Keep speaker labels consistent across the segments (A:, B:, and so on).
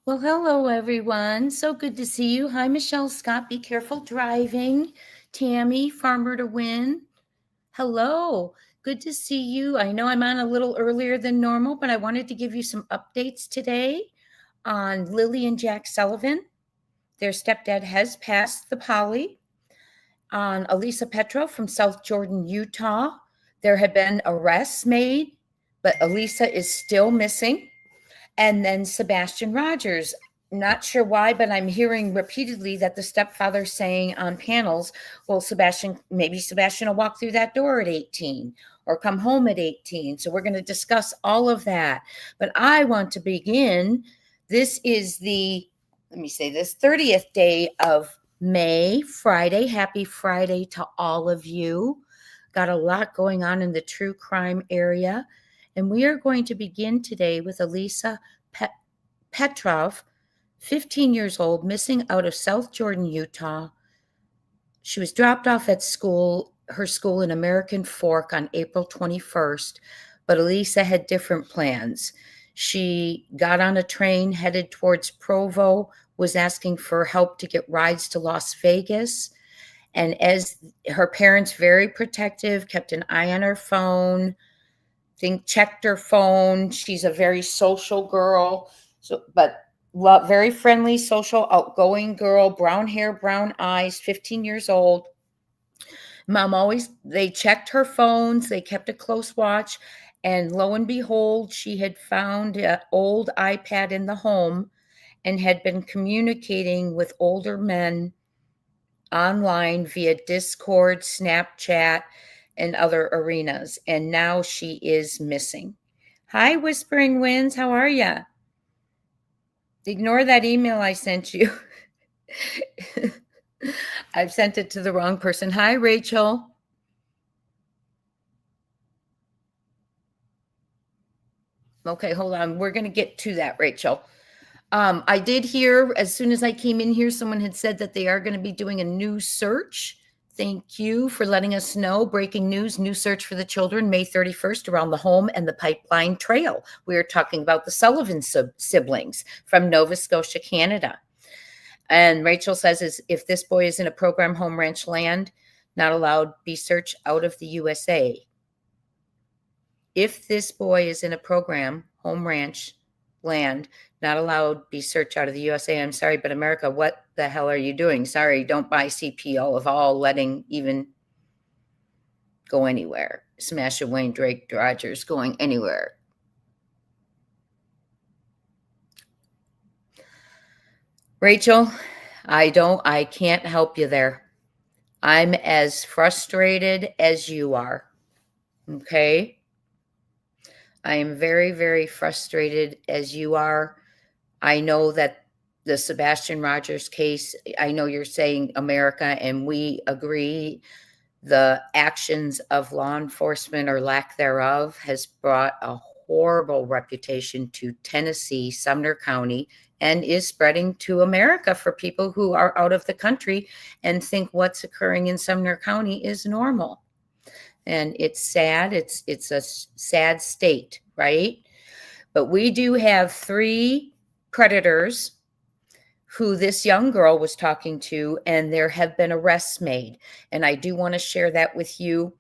A: Well, hello, everyone. So good to see you. Hi, Michelle Scott. Be careful driving. Tammy, Farmer to Win. Hello. Good to see you. I know I'm on a little earlier than normal, but I wanted to give you some updates today on Lily and Jack Sullivan. Their stepdad has passed the poly. On Alisa Petro from South Jordan, Utah. There had been arrests made, but Alisa is still missing. And then Sebastian Rogers. Not sure why, but I'm hearing repeatedly that the stepfather's saying on panels, well, maybe Sebastian will walk through that door at 18 or come home at 18. So we're going to discuss all of that. But I want to begin. This is let me say this, 30th day of May, Friday. Happy Friday to all of you. Got a lot going on in the true crime area. And we are going to begin today with Alisa Petrov, 15 years old, missing out of South Jordan, Utah. She was dropped off at her school in American Fork on April 21st, but Alisa had different plans. She got on a train headed towards Provo, was asking for help to get rides to Las Vegas. And as her parents, very protective, kept an eye on her phone, checked her phone. She's a very social girl, but very friendly, social, outgoing girl, brown hair, brown eyes, 15 years old. They checked her phones, they kept a close watch, and lo and behold, she had found an old iPad in the home and had been communicating with older men online via Discord, Snapchat, and other arenas. And now she is missing. Hi, Whispering Winds. How are you? Ignore that email I sent you. I've sent it to the wrong person. Hi, Rachel. Okay, hold on. We're going to get to that, Rachel. I did hear as soon as I came in here, someone had said that they are going to be doing a new search. Thank you for letting us know. Breaking news, new search for the children, May 31st, around the home and the Pipeline Trail. We are talking about the Sullivan siblings from Nova Scotia, Canada. And Rachel says, if this boy is in a program, home ranch land, not allowed, be searched out of the USA. If this boy is in a program, home ranch land, not allowed, be searched out of the USA. I'm sorry, but America, what the hell are you doing? Sorry, don't buy CPO of all letting even go anywhere. Smash of Wayne Drake Rogers going anywhere. Rachel, I can't help you there. I'm as frustrated as you are. Okay? I am very, very frustrated as you are. I know that the Sebastian Rogers case, I know you're saying America, and we agree. The actions of law enforcement or lack thereof has brought a horrible reputation to Tennessee, Sumner County, and is spreading to America for people who are out of the country and think what's occurring in Sumner County is normal. And it's sad. It's a sad state, right? But we do have 3 predators who this young girl was talking to, and there have been arrests made. And I do want to share that with you.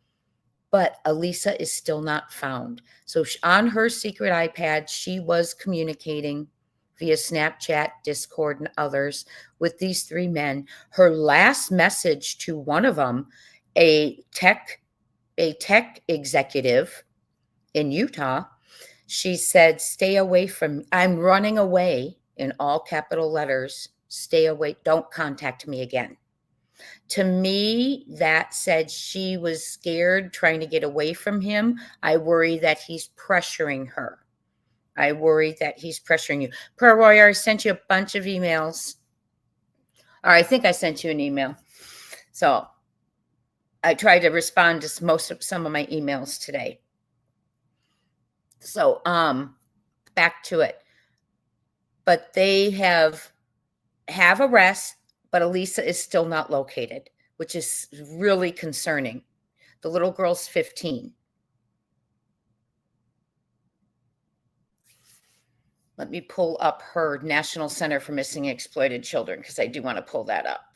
A: But Alisa is still not found. So on her secret iPad, she was communicating via Snapchat, Discord, and others with these 3 men. Her last message to one of them, a tech executive in Utah, she said, stay away from, I'm running away, in all capital letters, stay away, don't contact me again. To me, that said she was scared, trying to get away from him. I worry that he's pressuring her. I worry that he's pressuring you. Pearl Warrior, I sent you a bunch of emails. Or I think I sent you an email. So I tried to respond to some of my emails today. So back to it. But they have arrests, but Alisa is still not located, which is really concerning. The little girl's 15. Let me pull up her National Center for Missing and Exploited Children, because I do want to pull that up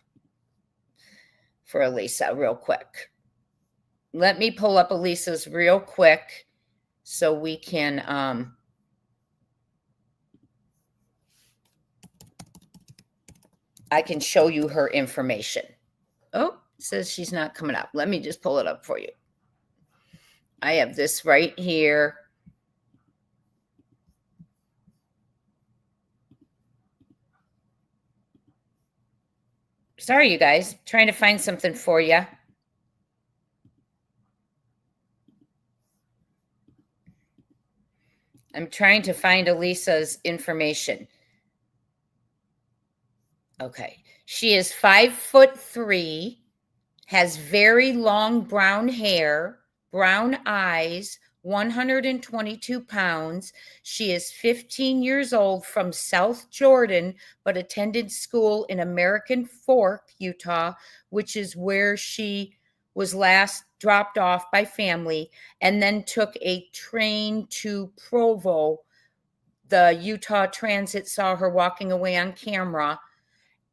A: for Alisa real quick. Let me pull up Alisa's real quick so we can I can show you her information. Oh, it says she's not coming up. Let me just pull it up for you. I have this right here. Sorry, you guys, trying to find something for you. I'm trying to find Alisa's information. Okay. She is 5'3", has very long brown hair, brown eyes, 122 pounds. She is 15 years old, from South Jordan, but attended school in American Fork, Utah, which is where she was last dropped off by family, and then took a train to Provo. The Utah Transit saw her walking away on camera,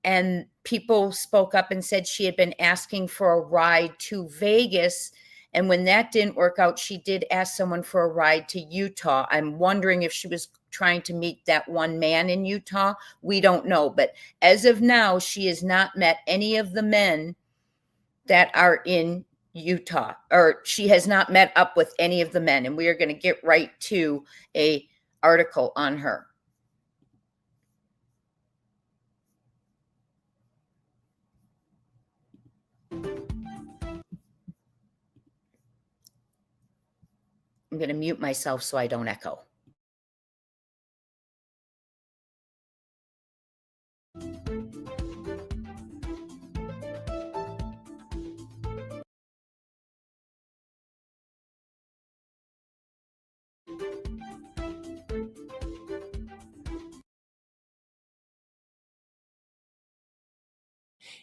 A: and people spoke up and said she had been asking for a ride to Vegas. And when that didn't work out, she did ask someone for a ride to Utah. I'm wondering if she was trying to meet that one man in Utah. We don't know. But as of now, she has not met any of the men that are in Utah, or she has not met up with any of the men. And we are going to get right to a article on her. I'm going to mute myself so I don't echo.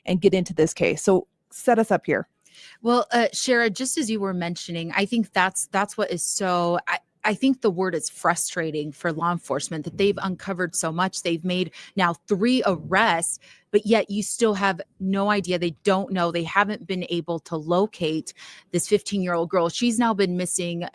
B: And get into this case. So set us up here.
C: Well, Shara, just as you were mentioning, I think that's what is so. I think the word is frustrating for law enforcement that they've uncovered so much. They've made now 3 arrests, but yet you still have no idea. They don't know. They haven't been able to locate this 15-year-old girl. She's now been missing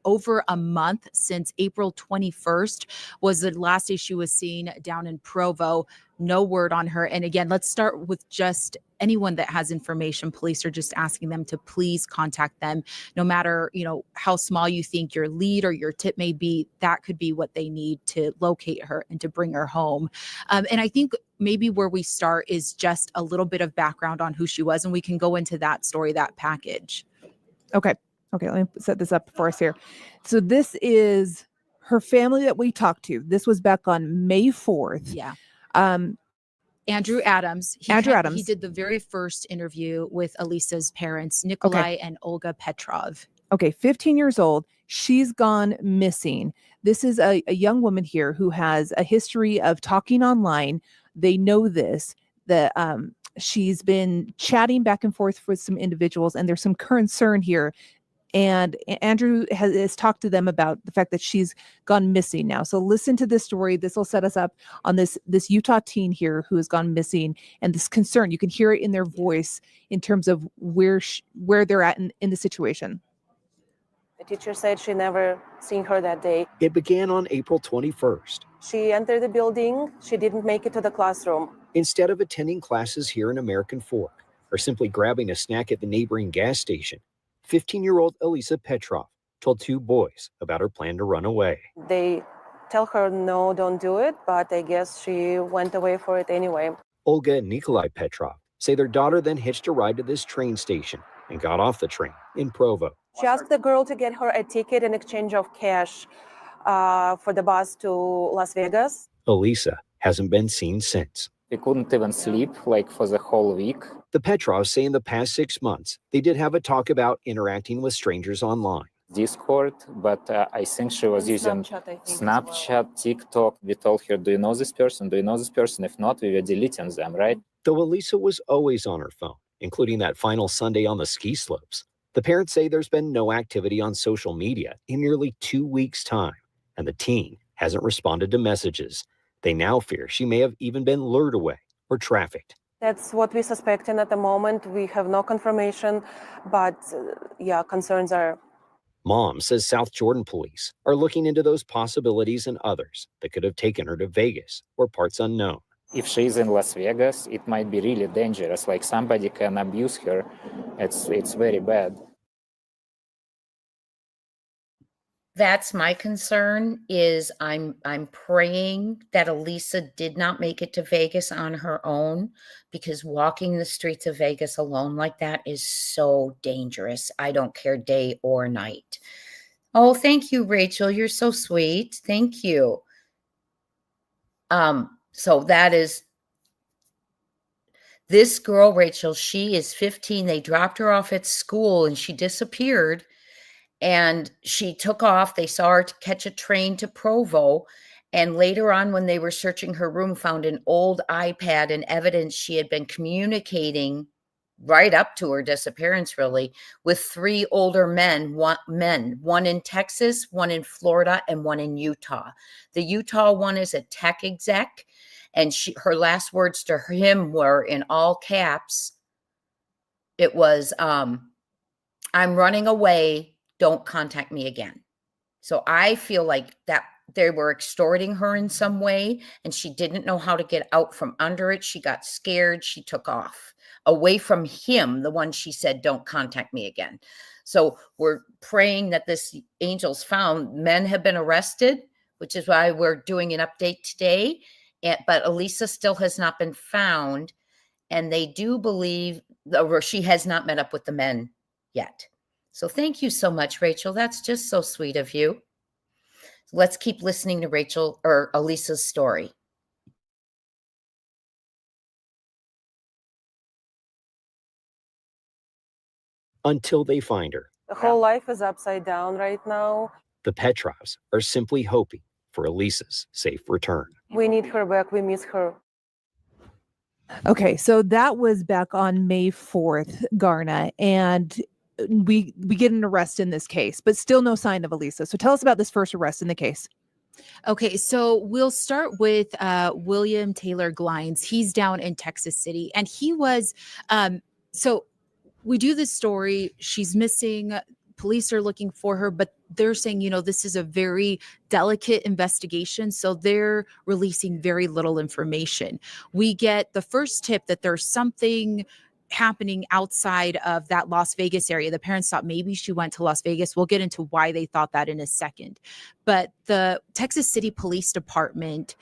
C: over a month, since April 21st was the last day she was seen down in Provo. No word on her. And again, let's start with just anyone that has information. Police are just asking them to please contact them, no matter, how small you think your lead or your tip may be. That could be what they need to locate her and to bring her home. And I think maybe where we start is just a little bit of background on who she was, and we can go into that story, that package.
B: Okay, let me set this up for us here. So this is her family that we talked to. This was back on May 4th.
C: Yeah. Andrew Adams. He did the very first interview with Alisa's parents, Nikolai and Olga Petrov.
B: Okay, 15 years old. She's gone missing. This is a young woman here who has a history of talking online. They know this, that she's been chatting back and forth with some individuals, and there's some concern here. And Andrew has talked to them about the fact that she's gone missing now. So listen to this story. This will set us up on this Utah teen here who has gone missing, and this concern. You can hear it in their voice in terms of where they're at in the situation.
D: The teacher said she never seen her that day.
E: It began on April 21st.
D: She entered the building. She didn't make it to the classroom.
E: Instead of attending classes here in American Fork or simply grabbing a snack at the neighboring gas station, 15-year-old Alisa Petrov told 2 boys about her plan to run away.
D: They tell her, no, don't do it, but I guess she went away for it anyway.
E: Olga and Nikolai Petrov say their daughter then hitched a ride to this train station and got off the train in Provo.
D: She asked the girl to get her a ticket in exchange of cash for the bus to Las Vegas.
E: Alisa hasn't been seen since.
F: We couldn't even sleep for the whole week.
E: The Petrovs say in the past 6 months, they did have a talk about interacting with strangers online.
F: Discord, but I think she was using Snapchat, TikTok. We told her, do you know this person? Do you know this person? If not, we were deleting them, right?
E: Though Alisa was always on her phone, including that final Sunday on the ski slopes, the parents say there's been no activity on social media in nearly 2 weeks' time, and the teen hasn't responded to messages. They now fear she may have even been lured away or trafficked.
D: That's what we're suspecting at the moment. We have no confirmation, but concerns are.
E: Mom says South Jordan police are looking into those possibilities and others that could have taken her to Vegas or parts unknown.
F: If she's in Las Vegas, it might be really dangerous. Like somebody can abuse her. It's very bad.
A: That's my concern. Is I'm praying that Alisa did not make it to Vegas on her own, because walking the streets of Vegas alone like that is so dangerous. I don't care day or night. Oh, thank you, Rachel. You're so sweet. Thank you. So that is this girl, Rachel. She is 15. They dropped her off at school and she disappeared. And she took off. They saw her catch a train to Provo. And later on, when they were searching her room, found an old iPad and evidence she had been communicating right up to her disappearance, really, with 3 older men, one in Texas, one in Florida, and one in Utah. The Utah one is a tech exec. And her last words to him were, in all caps, it was, I'm running away. Don't contact me again. So I feel like that they were extorting her in some way, and she didn't know how to get out from under it. She got scared. She took off away from him, the one she said, don't contact me again. So we're praying that this angel's found. Men have been arrested, which is why we're doing an update today. But Alisa still has not been found, and they do believe she has not met up with the men yet. So thank you so much, Rachel. That's just so sweet of you. Let's keep listening to Rachel or Alisa's story.
E: Until they find her,
D: The whole life is upside down right now.
E: the Petrovs are simply hoping for Alisa's safe return.
D: We need her back. We miss her.
B: Okay, so that was back on May 4th, Garna, and we get an arrest in this case, but still no sign of Alisa. So tell us about this first arrest in the case.
C: Okay, so we'll start with William Taylor Glines. He's down in Texas City, and he was, so we do this story. She's missing. Police are looking for her, but they're saying, this is a very delicate investigation. So they're releasing very little information. We get the first tip that there's something happening outside of that Las Vegas area. The parents thought maybe she went to Las Vegas. We'll get into why they thought that in a second. But the Texas City Police Department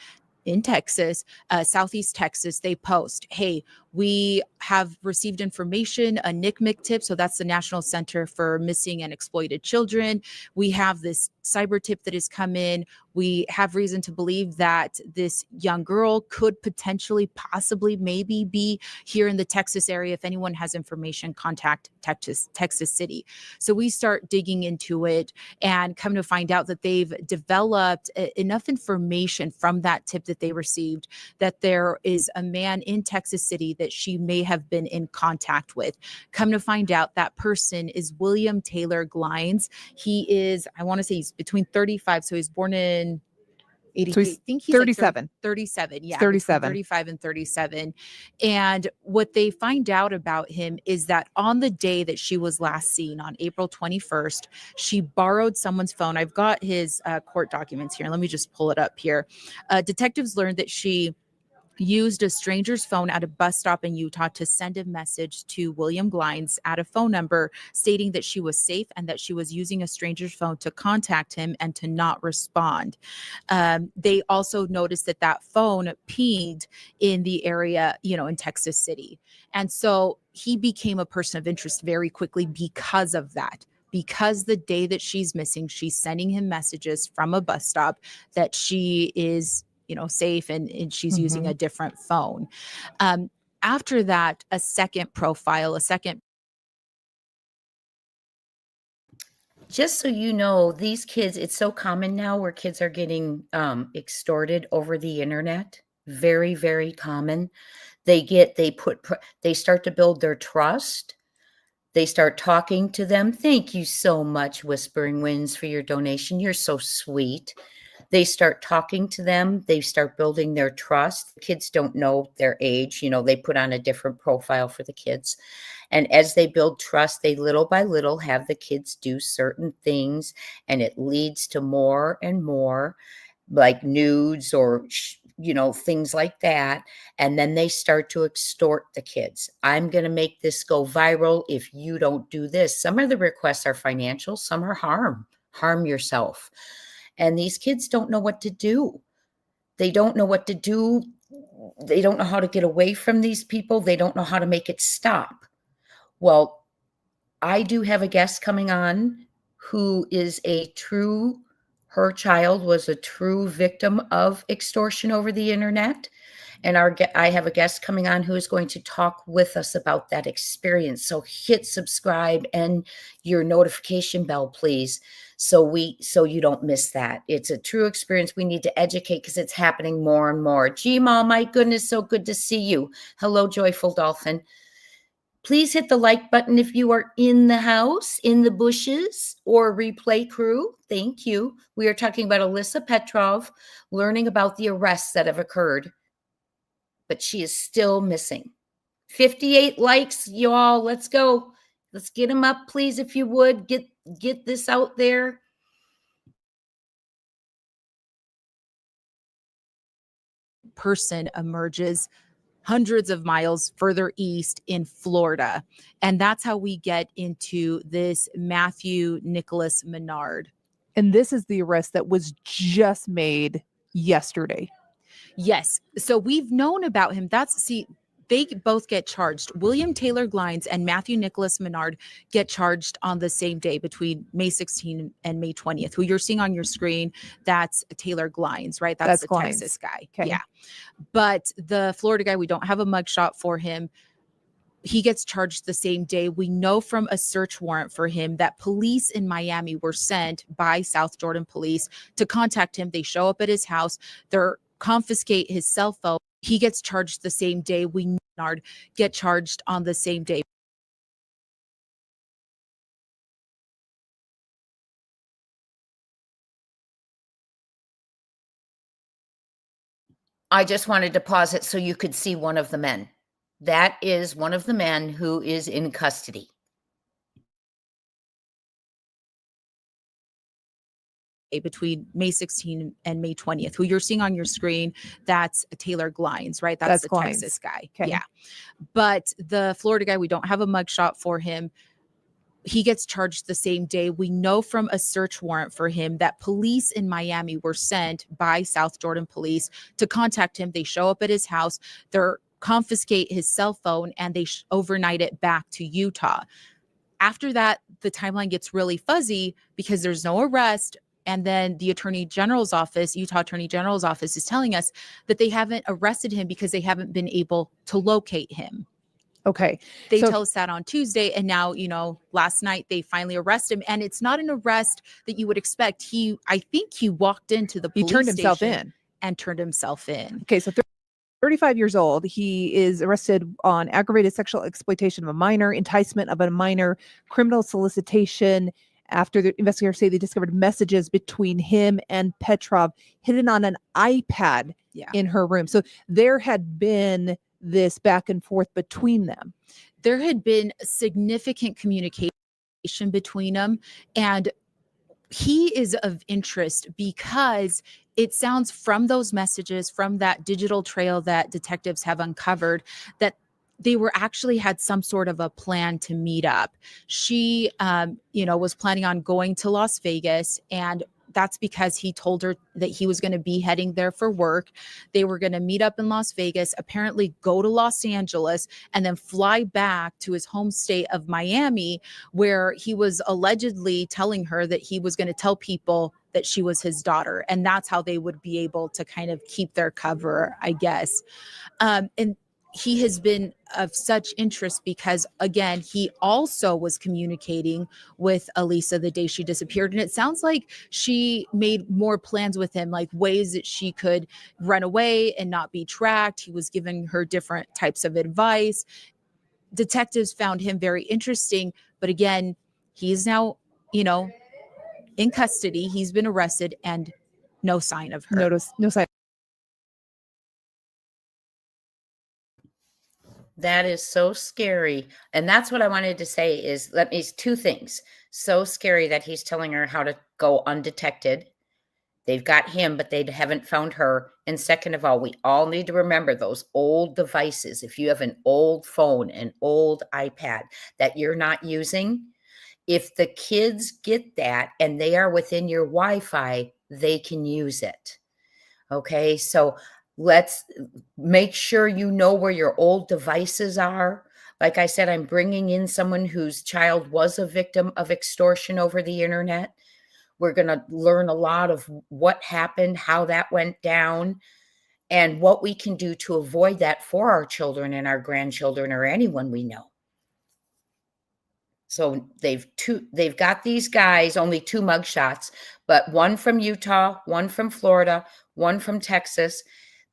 C: in Texas, Southeast Texas, they post, hey, we have received information, a NCMEC tip. So that's the National Center for Missing and Exploited Children. We have this cyber tip that has come in. We have reason to believe that this young girl could potentially, possibly, maybe be here in the Texas area. If anyone has information, contact Texas City. So we start digging into it and come to find out that they've developed enough information from that tip that they received that there is a man in Texas City that she may have been in contact with. Come to find out that person is William Taylor Glines. He is, I want to say he's between 35. So he's born in 80,
B: So he's
C: I think he's
B: 37.
C: Like 37. Yeah.
B: 37.
C: 35 and 37. And what they find out about him is that on the day that she was last seen, on April 21st, she borrowed someone's phone. I've got his court documents here. Let me just pull it up here. Detectives learned that she used a stranger's phone at a bus stop in Utah to send a message to William Glines at a phone number stating that she was safe and that she was using a stranger's phone to contact him and to not respond. They also noticed that that phone pinged in the area, in Texas City. And so he became a person of interest very quickly because of that. Because the day that she's missing, she's sending him messages from a bus stop that she is safe and she's using a different phone. After that, a second profile.
A: Just so you know, these kids, it's so common now where kids are getting extorted over the internet. Very, very common. They start to build their trust. They start talking to them. Thank you so much, Whispering Winds, for your donation. You're so sweet. They start talking to them. They start building their trust. Kids don't know their age. They put on a different profile for the kids. And as they build trust, they little by little have the kids do certain things, and it leads to more and more, like nudes or things like that. And then they start to extort the kids. I'm going to make this go viral if you don't do this. Some of the requests are financial, some are harm yourself. And these kids don't know what to do. They don't know what to do. They don't know how to get away from these people. They don't know how to make it stop. Well, I do have a guest coming on who is her child was a true victim of extortion over the internet. And I have a guest coming on who is going to talk with us about that experience. So hit subscribe and your notification bell, please, so you don't miss that. It's a true experience. We need to educate because it's happening more and more. G-Mom, my goodness, so good to see you. Hello, Joyful Dolphin. Please hit the like button if you are in the house, in the bushes, or replay crew. Thank you. We are talking about Alisa Petrov, learning about the arrests that have occurred, but she is still missing. 58 likes, y'all. Let's go. Let's get them up, please, if you would. Get this out there.
C: Person emerges hundreds of miles further east in Florida. And that's how we get into this Matthew Nicholas Menard.
B: And this is the arrest that was just made yesterday.
C: Yes. So we've known about him. They both get charged. William Taylor Glines and Matthew Nicholas Menard get charged on the same day between May 16th and May 20th. Who you're seeing on your screen, that's Taylor Glines, right? That's the
B: Glines.
C: Texas guy.
B: Okay.
C: Yeah. But the Florida guy, we don't have a mugshot for him. He gets charged the same day. We know from a search warrant for him that police in Miami were sent by South Jordan police to contact him. They show up at his house. They're confiscate his cell phone. He gets charged the same day. We get charged on the same day.
A: I just wanted to pause it so you could see one of the men. That is one of the men who is in custody.
C: Between May 16th and May 20th. Who you're seeing on your screen, that's Taylor Glines, right? That's the
B: Glines.
C: Texas guy.
B: Okay.
C: Yeah. But the Florida guy, we don't have a mugshot for him. He gets charged the same day. We know from a search warrant for him that police in Miami were sent by South Jordan police to contact him. They show up at his house. They're confiscate his cell phone and they overnight it back to Utah. After that, the timeline gets really fuzzy because there's no arrest. And then the Utah Attorney General's office is telling us that they haven't arrested him because they haven't been able to locate him.
B: Okay.
C: They tell us that on Tuesday. And now, last night they finally arrest him. And it's not an arrest that you would expect. I think he walked into the police
B: station. He
C: turned himself in.
B: Okay. So 35 years old. He is arrested on aggravated sexual exploitation of a minor, enticement of a minor, criminal solicitation. After the investigators say they discovered messages between him and Petrov hidden on an iPad in her room. So there had been this back and forth between them.
C: There had been significant communication between them. And he is of interest because it sounds from those messages, from that digital trail that detectives have uncovered, that they actually had some sort of a plan to meet up. She, was planning on going to Las Vegas, and that's because he told her that he was going to be heading there for work. They were going to meet up in Las Vegas, apparently go to Los Angeles, and then fly back to his home state of Miami, where he was allegedly telling her that he was going to tell people that she was his daughter. And that's how they would be able to kind of keep their cover, I guess. And he has been of such interest because, again, he also was communicating with Alisa the day she disappeared. And it sounds like she made more plans with him, like ways that she could run away and not be tracked. He was giving her different types of advice. Detectives found him very interesting. But again, he's now, in custody. He's been arrested and no sign of her.
B: No sign.
A: That is so scary. And that's what I wanted to say is two things. So scary that he's telling her how to go undetected. They've got him, but they haven't found her. And second of all, we all need to remember those old devices. If you have an old phone, an old iPad that you're not using, if the kids get that and they are within your Wi-Fi, they can use it. Okay, so let's make sure you know where your old devices are. Like I said, I'm bringing in someone whose child was a victim of extortion over the internet. We're going to learn a lot of what happened, how that went down, and what we can do to avoid that for our children and our grandchildren or anyone we know. So they've got these guys, only 2 mugshots, but one from Utah, one from Florida, one from Texas.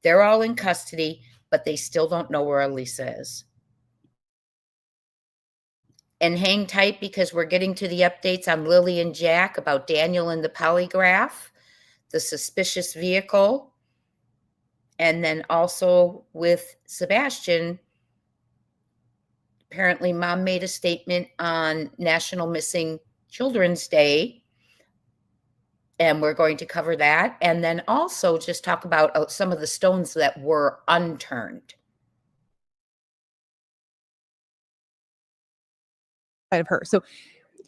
A: They're all in custody, but they still don't know where Alisa is. And hang tight because we're getting to the updates on Lily and Jack about Daniel and the polygraph, the suspicious vehicle, and then also with Sebastian. Apparently, mom made a statement on National Missing Children's Day, and we're going to cover that. And then also just talk about some of the stones that were unturned.
B: Of her. So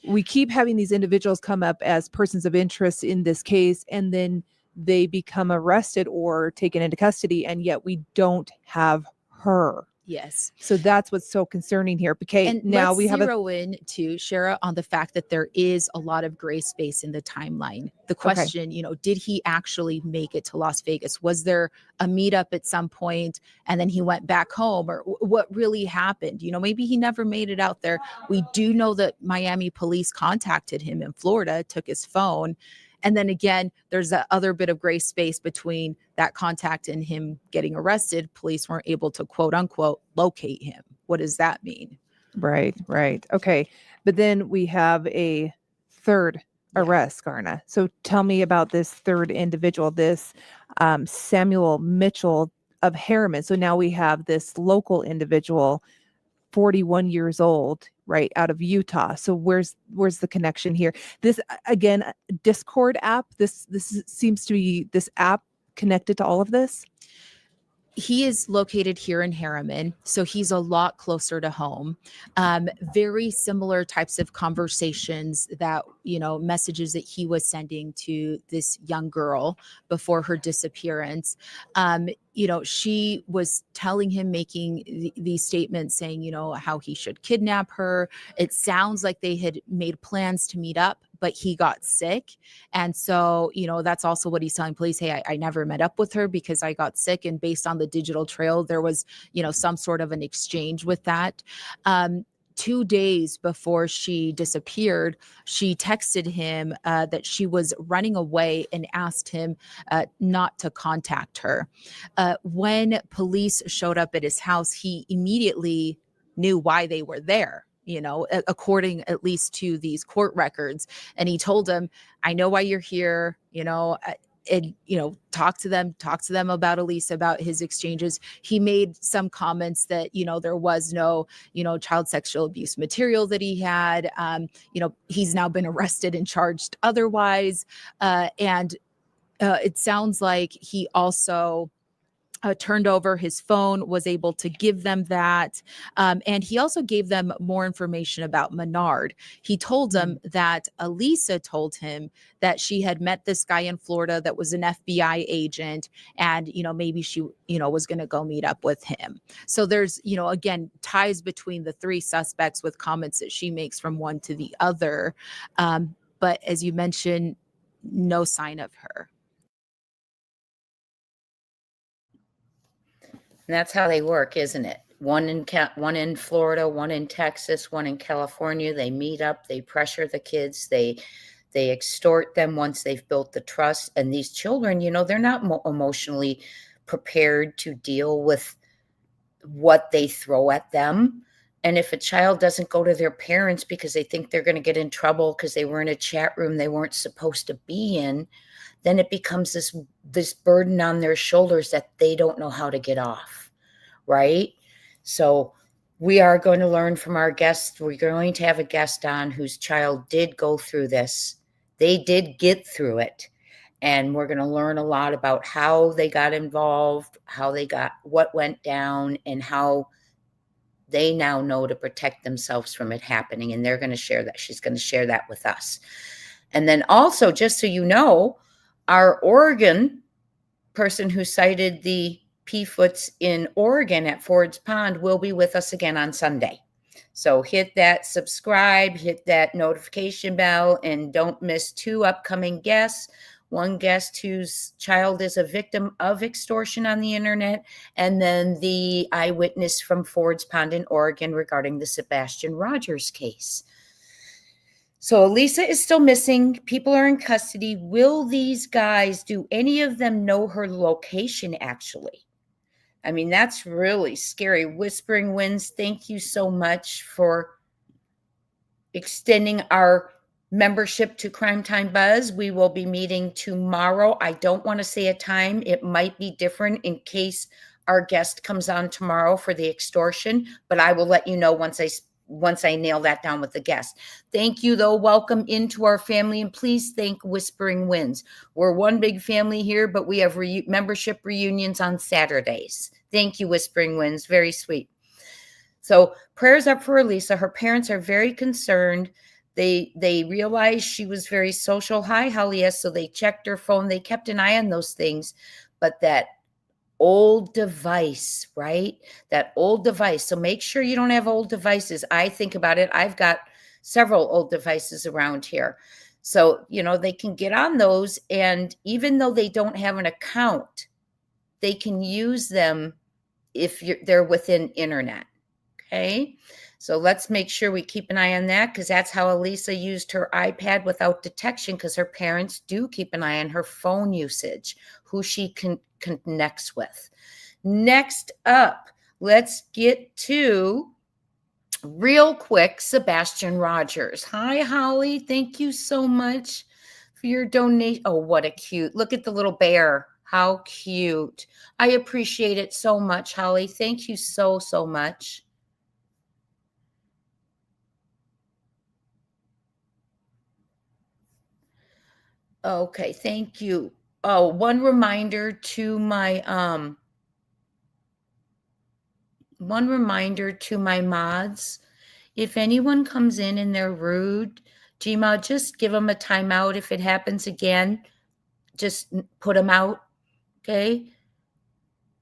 B: we keep having these individuals come up as persons of interest in this case, and then they become arrested or taken into custody, and yet we don't have her.
C: Yes.
B: So that's what's so concerning here. Okay,
C: And
B: now
C: let's
B: we have
C: zero in to Shara on the fact that there is a lot of gray space in the timeline. The question, did he actually make it to Las Vegas? Was there a meetup at some point and then he went back home, or what really happened? Maybe he never made it out there. We do know that Miami police contacted him in Florida, took his phone. And then again, there's that other bit of gray space between that contact and him getting arrested. Police weren't able to, quote unquote, locate him. What does that mean?
B: Right. Okay. But then we have a third arrest, Garna. So tell me about this third individual, this Samuel Mitchell of Harriman. So now we have this local individual, 41 years old, right, out of Utah. So where's the connection here? This, again, Discord app, this seems to be this app connected to all of this.
C: He is located here in Harriman, so he's a lot closer to home. Very similar types of conversations that, messages that he was sending to this young girl before her disappearance. She was telling him, making these statements saying, how he should kidnap her. It sounds like they had made plans to meet up, but he got sick. And so, that's also what he's telling police. Hey, I never met up with her because I got sick. And based on the digital trail, there was, some sort of an exchange with that. 2 days before she disappeared, she texted him that she was running away and asked him not to contact her. When police showed up at his house, he immediately knew why they were there, according at least to these court records. And he told him, I know why you're here, and talk to them about Alisa, about his exchanges. He made some comments that there was no child sexual abuse material that he had. He's now been arrested and charged otherwise, and it sounds like he also turned over his phone, was able to give them that. And he also gave them more information about Menard. He told them that Alisa told him that she had met this guy in Florida that was an FBI agent, and, maybe she, was going to go meet up with him. So there's, again, ties between the 3 suspects with comments that she makes from one to the other. But as you mentioned, no sign of her.
A: And that's how they work, isn't it? One in Florida, one in Texas, one in California. They meet up, they pressure the kids, they extort them once they've built the trust. And these children, they're not emotionally prepared to deal with what they throw at them. And if a child doesn't go to their parents because they think they're going to get in trouble because they were in a chat room they weren't supposed to be in, then it becomes this burden on their shoulders that they don't know how to get off, right? So we are going to learn from our guests. We're going to have a guest on whose child did go through this. They did get through it. And we're going to learn a lot about how they got involved, what went down, and how they now know to protect themselves from it happening. And they're going to share that. She's going to share that with us. And then also, just so you know, our Oregon person who cited the P-Foots in Oregon at Ford's Pond will be with us again on Sunday. So hit that subscribe, hit that notification bell, and don't miss 2 upcoming guests. One guest whose child is a victim of extortion on the internet, and then the eyewitness from Ford's Pond in Oregon regarding the Sebastian Rogers case. So Alisa is still missing. People are in custody. Will these guys, do any of them know her location actually? I mean, that's really scary. Whispering Winds, thank you so much for extending our membership to Crime Time Buzz. We will be meeting tomorrow. I don't want to say a time. It might be different in case our guest comes on tomorrow for the extortion, but I will let you know once I nail that down with the guest. Thank you, though. Welcome into our family, and please thank Whispering Winds. We're one big family here, but we have membership reunions on Saturdays. Thank you, Whispering Winds. Very sweet. So prayers up for Alisa. Her parents are very concerned. They realized she was very social. Hi, Halia. So they checked her phone. They kept an eye on those things. But that old device, right? That old device. So make sure you don't have old devices. I think about it. I've got several old devices around here. So, they can get on those. And even though they don't have an account, they can use them if they're within internet. Okay. So let's make sure we keep an eye on that, because that's how Alisa used her iPad without detection, because her parents do keep an eye on her phone usage, who she connects with. Next up, let's get to, real quick, Sebastian Rogers. Hi, Holly. Thank you so much for your donation. Oh, what a cute. Look at the little bear. How cute. I appreciate it so much, Holly. Thank you so, so much. Okay, thank you. Oh, one reminder to my mods. If anyone comes in and they're rude, Gma, just give them a timeout. If it happens again, just put them out. Okay.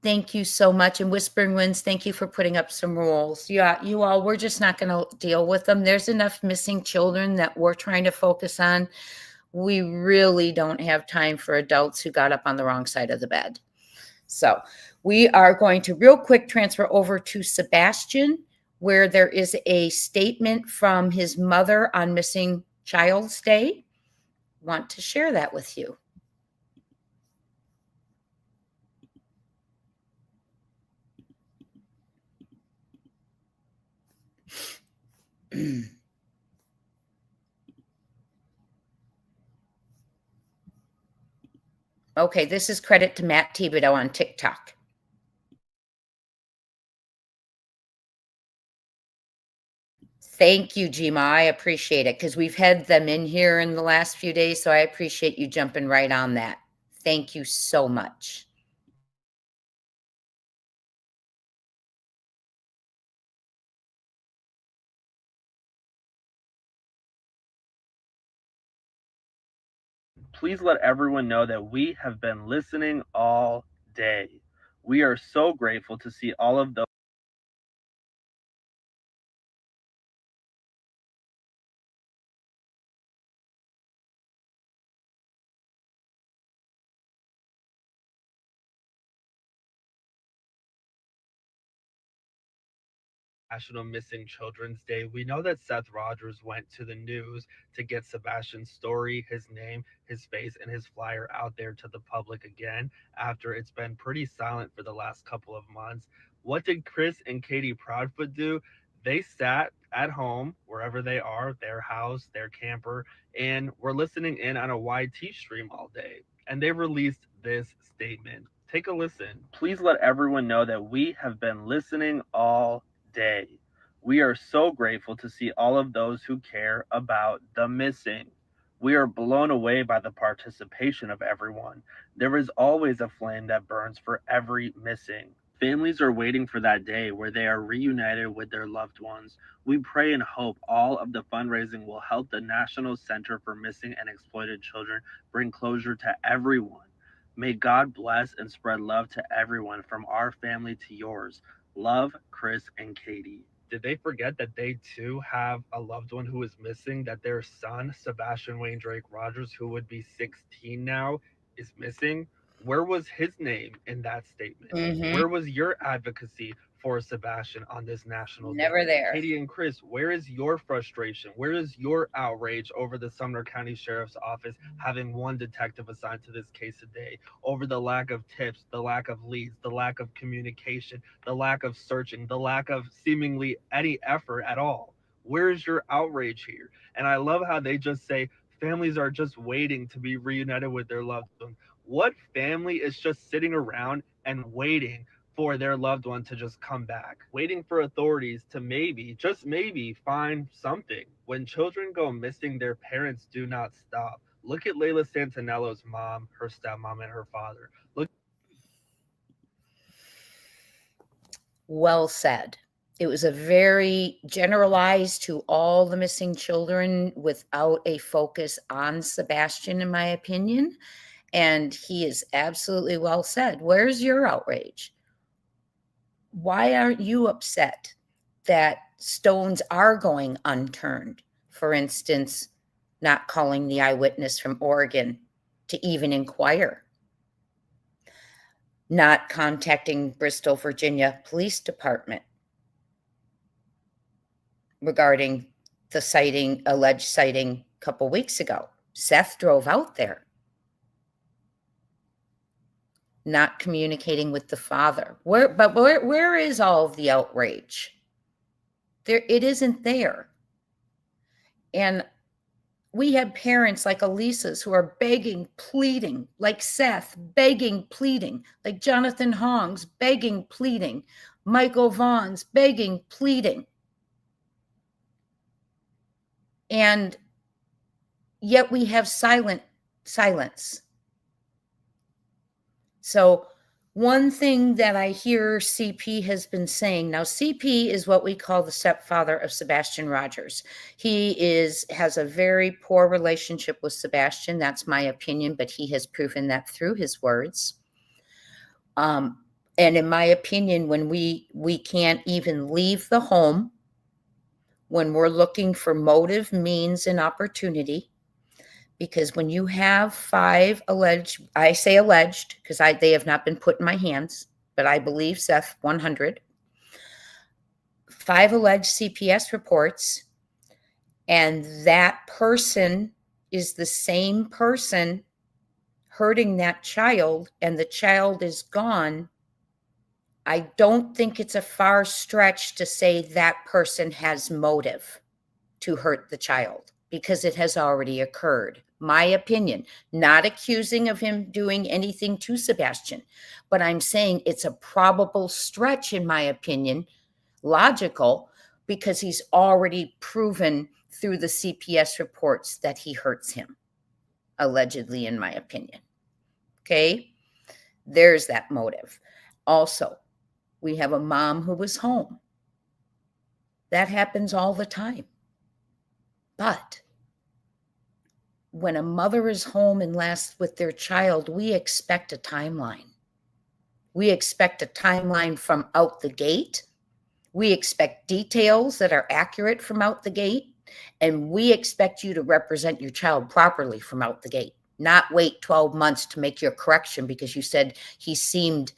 A: Thank you so much. And Whispering Winds, thank you for putting up some rules. Yeah, you all, we're just not going to deal with them. There's enough missing children that we're trying to focus on. We really don't have time for adults who got up on the wrong side of the bed. So we are going to real quick transfer over to Sebastian, where there is a statement from his mother on Missing Child's Day. Want to share that with you. Okay, this is credit to Matt Thibodeau on TikTok. Thank you, Gma. I appreciate it, because we've had them in here in the last few days, so I appreciate you jumping right on that. Thank you so much.
G: Please let everyone know that we have been listening all day. We are so grateful to see all of those. National Missing Children's Day. We know that Seth Rogers went to the news to get Sebastian's story, his name, his face, and his flyer out there to the public again after it's been pretty silent for the last couple of months. What did Chris and Katie Proudfoot do? They sat at home, wherever they are, their house, their camper, and were listening in on a YT stream all day. And they released this statement. Take a listen. Please let everyone know that we have been listening all day. We are so grateful to see all of those who care about the missing. We are blown away by the participation of everyone. There is always a flame that burns for every missing. Families are waiting for that day where they are reunited with their loved ones. We pray and hope all of the fundraising will help the National Center for Missing and Exploited Children bring closure to everyone. May God bless and spread love to everyone from our family to yours. Love, Chris and Katie. Did they forget that they too have a loved one who is missing? That their son, Sebastian Wayne Drake Rogers, who would be 16 now, is missing? Where was his name in that statement?
A: Mhm.
G: Where was your advocacy for Sebastian on this national day?
A: Never there.
G: Katie and Chris, where is your frustration? Where is your outrage over the Sumner County Sheriff's Office having one detective assigned to this case a day, over the lack of tips, the lack of leads, the lack of communication, the lack of searching, the lack of seemingly any effort at all? Where is your outrage here? And I love how they just say families are just waiting to be reunited with their loved ones. What family is just sitting around and waiting for their loved one to just come back, waiting for authorities to maybe, just maybe, find something? When children go missing, their parents do not stop. Look at Layla Santinello's mom, her stepmom, and her father. Look.
A: Well said. It was a very generalized to all the missing children without a focus on Sebastian, in my opinion. And he is absolutely well said. Where's your outrage? Why aren't you upset that stones are going unturned? For instance, not calling the eyewitness from Oregon to even inquire, not contacting Bristol, Virginia Police Department regarding the sighting, alleged sighting a couple weeks ago. Seth drove out there. Not communicating with the father. Where is all of the outrage? It isn't there. And we have parents like Alisa's who are begging, pleading, like Seth, begging, pleading, like Jonathan Hong's, begging, pleading, Michael Vaughn's, begging, pleading. And yet we have silence. So one thing that I hear CP has been saying, now CP is what we call the stepfather of Sebastian Rogers. He has a very poor relationship with Sebastian. That's my opinion, but he has proven that through his words. And in my opinion, when we can't even leave the home, when we're looking for motive, means, and opportunity, because when you have 5 alleged, I say alleged because they have not been put in my hands, but I believe Seth 100, 5 alleged CPS reports, and that person is the same person hurting that child, and the child is gone, I don't think it's a far stretch to say that person has motive to hurt the child, because it has already occurred. My opinion, not accusing of him doing anything to Sebastian, but I'm saying it's a probable stretch, in my opinion, logical, because he's already proven through the CPS reports that he hurts him, allegedly, in my opinion. Okay, there's that motive. Also, we have a mom who was home. That happens all the time. But when a mother is home and lasts with their child, we expect a timeline. We expect a timeline from out the gate. We expect details that are accurate from out the gate. And we expect you to represent your child properly from out the gate, not wait 12 months to make your correction because you said he seemed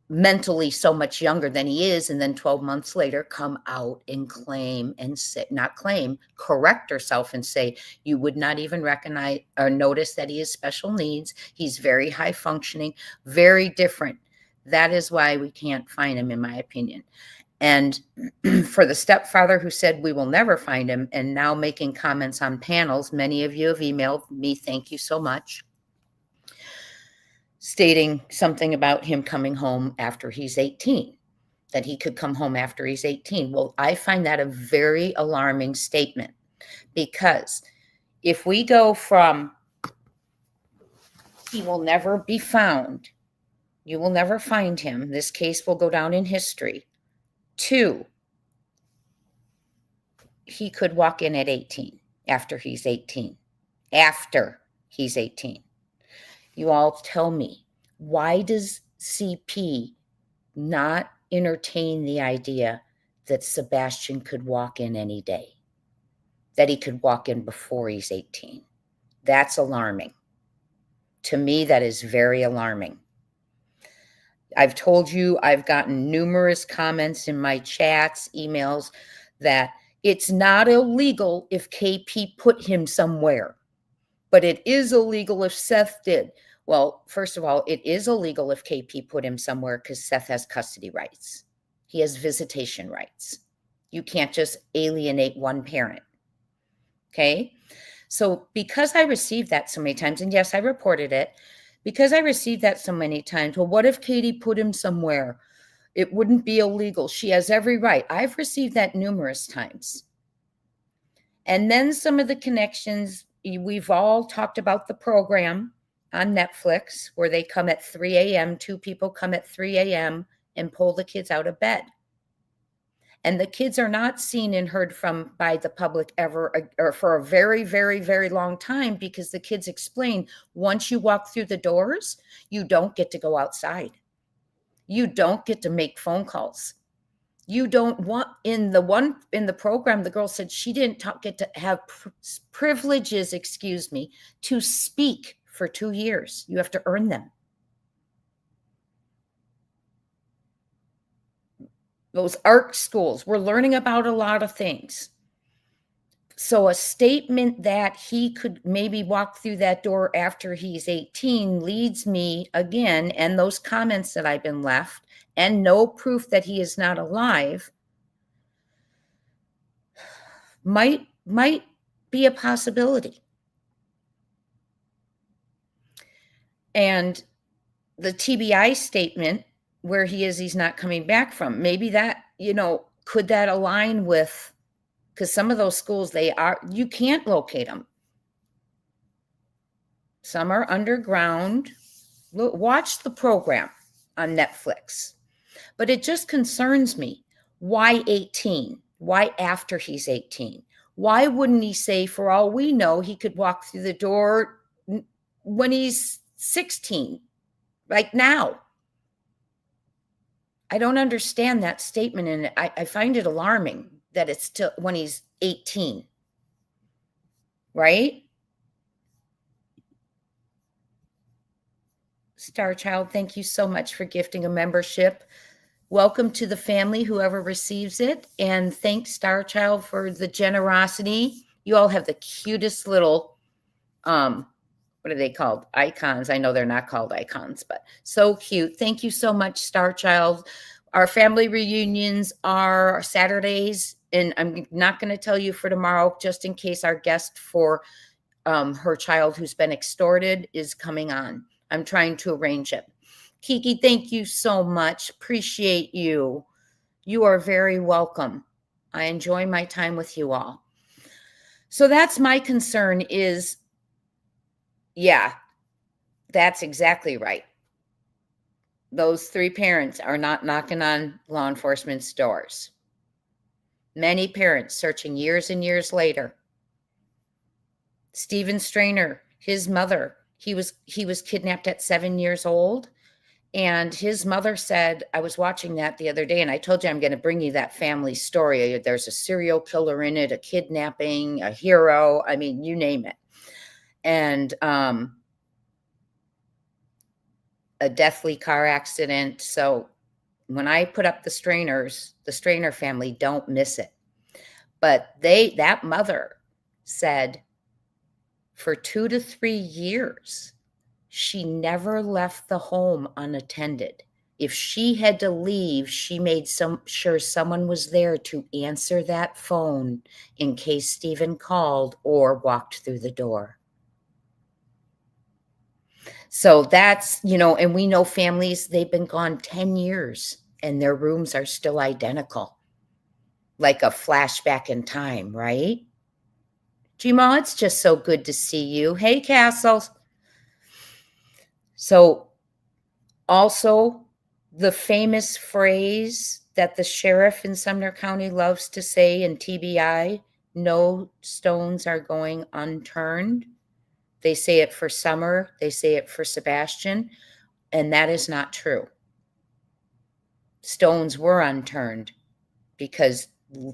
A: mentally so much younger than he is, and then 12 months later come out and claim and say, not claim, correct herself and say you would not even recognize or notice that he has special needs. He's very high functioning, very different. That is why we can't find him, in my opinion. And for the stepfather who said we will never find him, and now making comments on panels, many of you have emailed me, thank you so much. stating something about him coming home after he's 18, that he could come home after he's 18. Well, I find that a very alarming statement, because if we go from he will never be found, you will never find him, this case will go down in history, to he could walk in at 18 after he's 18. After he's 18. You all tell me, why does CP not entertain the idea that Sebastian could walk in any day? That he could walk in before he's 18? That's alarming. To me, that is very alarming. I've told you, I've gotten numerous comments in my chats, emails, that it's not illegal if KP put him somewhere, but it is illegal if Seth did. Well, first of all, it is illegal if KP put him somewhere because Seth has custody rights. He has visitation rights. You can't just alienate one parent. Okay? So because I received that so many times, and yes, I reported it, because I received that so many times, well, what if Katie put him somewhere? It wouldn't be illegal. She has every right. I've received that numerous times. And then some of the connections, we've all talked about the program on Netflix where they come at 3 a.m., 2 people come at 3 a.m. and pull the kids out of bed. And the kids are not seen and heard from by the public ever, or for a very, very, very long time, because the kids explain, once you walk through the doors, you don't get to go outside. You don't get to make phone calls. You don't want, in the program, the girl said she didn't get to have privileges, to speak for 2 years. You have to earn them. Those art schools, we're learning about a lot of things. So a statement that he could maybe walk through that door after he's 18 leads me again, and those comments that I've been left, and no proof that he is not alive, might be a possibility. And the TBI statement, where he's not coming back from, maybe that, could that align with, because some of those schools, you can't locate them. Some are underground. Watch the program on Netflix. But it just concerns me. Why 18? Why after he's 18? Why wouldn't he say, for all we know, he could walk through the door when he's 16, like now? I don't understand that statement, and I find it alarming that it's still when he's 18, right? Star Child, thank you so much for gifting a membership. Welcome to the family, whoever receives it. And thanks, Star Child, for the generosity. You all have the cutest little, what are they called? Icons. I know they're not called icons, but so cute. Thank you so much, Star Child. Our family reunions are Saturdays, and I'm not going to tell you for tomorrow, just in case our guest for her child who's been extorted is coming on. I'm trying to arrange it. Kiki, thank you so much. Appreciate you. You are very welcome. I enjoy my time with you all. So that's my concern is, yeah, that's exactly right. Those 3 parents are not knocking on law enforcement's doors. Many parents searching years and years later. Stephen Strainer, his mother, he was kidnapped at 7 years old. And his mother said, I was watching that the other day, and I told you I'm going to bring you that family story. There's a serial killer in it, a kidnapping, a hero. I mean, you name it. And a deathly car accident. So when I put up the Strainers, the Strainer family, don't miss it. But that mother said for 2 to 3 years, she never left the home unattended. If she had to leave, she made sure someone was there to answer that phone in case Stephen called or walked through the door. So that's, and we know families, they've been gone 10 years and their rooms are still identical, like a flashback in time, right? Gmo, it's just so good to see you. Hey, Castle. So also the famous phrase that the sheriff in Sumner County loves to say in TBI, no stones are going unturned. They say it for Summer, they say it for Sebastian, and that is not true. Stones were unturned because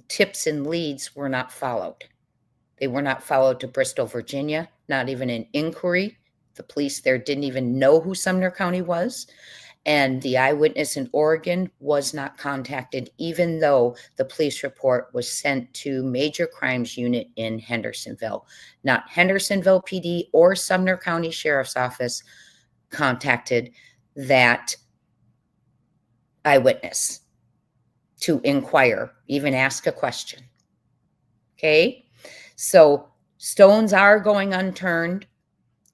A: tips and leads were not followed. They were not followed to Bristol, Virginia, not even an inquiry. The police there didn't even know who Sumner County was. And the eyewitness in Oregon was not contacted, even though the police report was sent to Major Crimes Unit in Hendersonville. Not Hendersonville PD or Sumner County Sheriff's Office contacted that eyewitness to inquire, even ask a question. Okay, so stones are going unturned.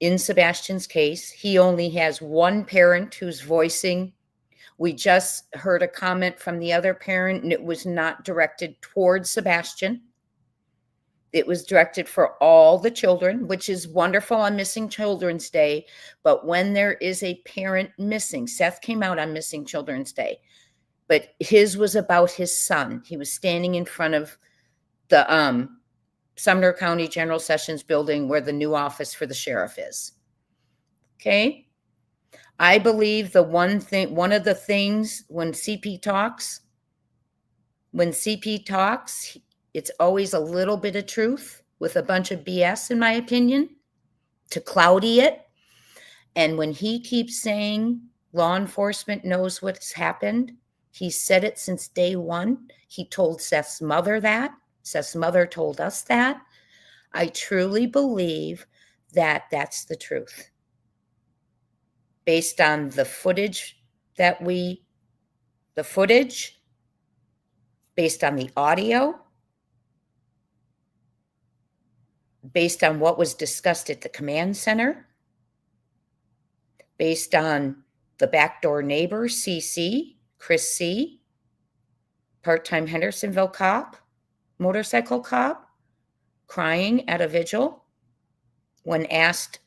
A: In Sebastian's case, he only has one parent who's voicing. We just heard a comment from the other parent, and it was not directed towards Sebastian. It was directed for all the children, which is wonderful on Missing Children's Day. But when there is a parent missing, Seth came out on Missing Children's Day, but his was about his son. He was standing in front of the Sumner County General Sessions building where the new office for the sheriff is. Okay. I believe one of the things when CP talks, it's always a little bit of truth with a bunch of BS, in my opinion, to cloudy it. And when he keeps saying law enforcement knows what's happened, he said it since day one. He told Seth's mother that. Seth's mother told us that. I truly believe that that's the truth. Based on the footage based on the audio, based on what was discussed at the command center, based on the backdoor neighbor, CC, Chris C., part-time Hendersonville cop, motorcycle cop, crying at a vigil when asked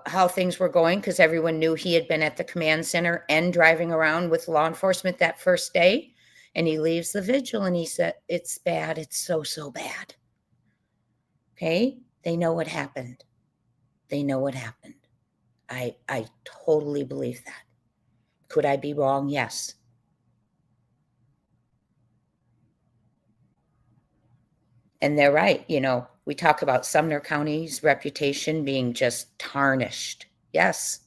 A: how things were going, because everyone knew he had been at the command center and driving around with law enforcement that first day. And he leaves the vigil and he said, it's bad. It's so, so bad. Okay. They know what happened. They know what happened. I totally believe that. Could I be wrong? Yes. And they're right. We talk about Sumner County's reputation being just tarnished. Yes.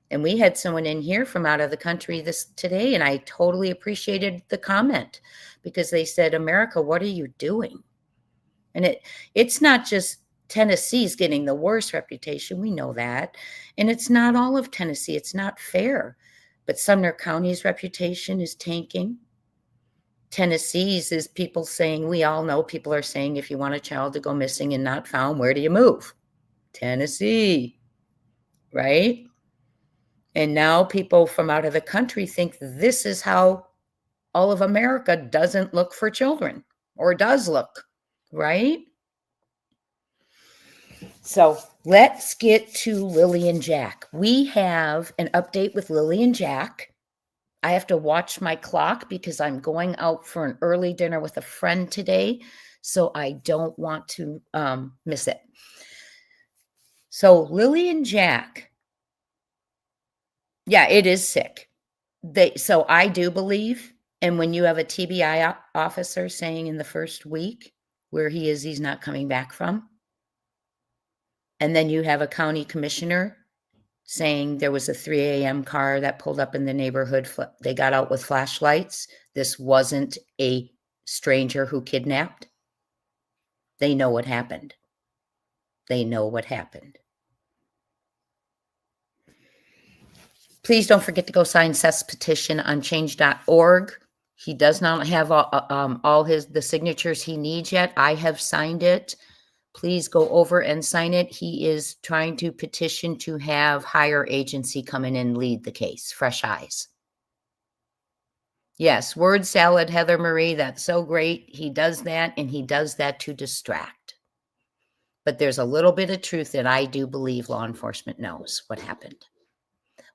A: And we had someone in here from out of the country today, and I totally appreciated the comment because they said, America, what are you doing? And it's not just Tennessee's getting the worst reputation. We know that. And it's not all of Tennessee. It's not fair. But Sumner County's reputation is tanking. Tennessee's is people saying, we all know people are saying, if you want a child to go missing and not found, where do you move? Tennessee, right? And now people from out of the country think this is how all of America doesn't look for children, or does look, right? So let's get to Lily and Jack. We have an update with Lily and Jack. I have to watch my clock because I'm going out for an early dinner with a friend today. So I don't want to miss it. So Lily and Jack, yeah, it is sick. So I do believe, and when you have a TBI officer saying in the first week where he is, he's not coming back from, and then you have a county commissioner saying there was a 3 a.m. car that pulled up in the neighborhood. They got out with flashlights. This wasn't a stranger who kidnapped. They know what happened. They know what happened. Please don't forget to go sign Seth's petition on change.org. He does not have all the signatures he needs yet. I have signed it. please go over and sign it. He is trying to petition to have higher agency come in and lead the case. Fresh eyes. Yes, word salad, Heather Marie. That's so great. He does that, and he does that to distract. But there's a little bit of truth that I do believe law enforcement knows what happened,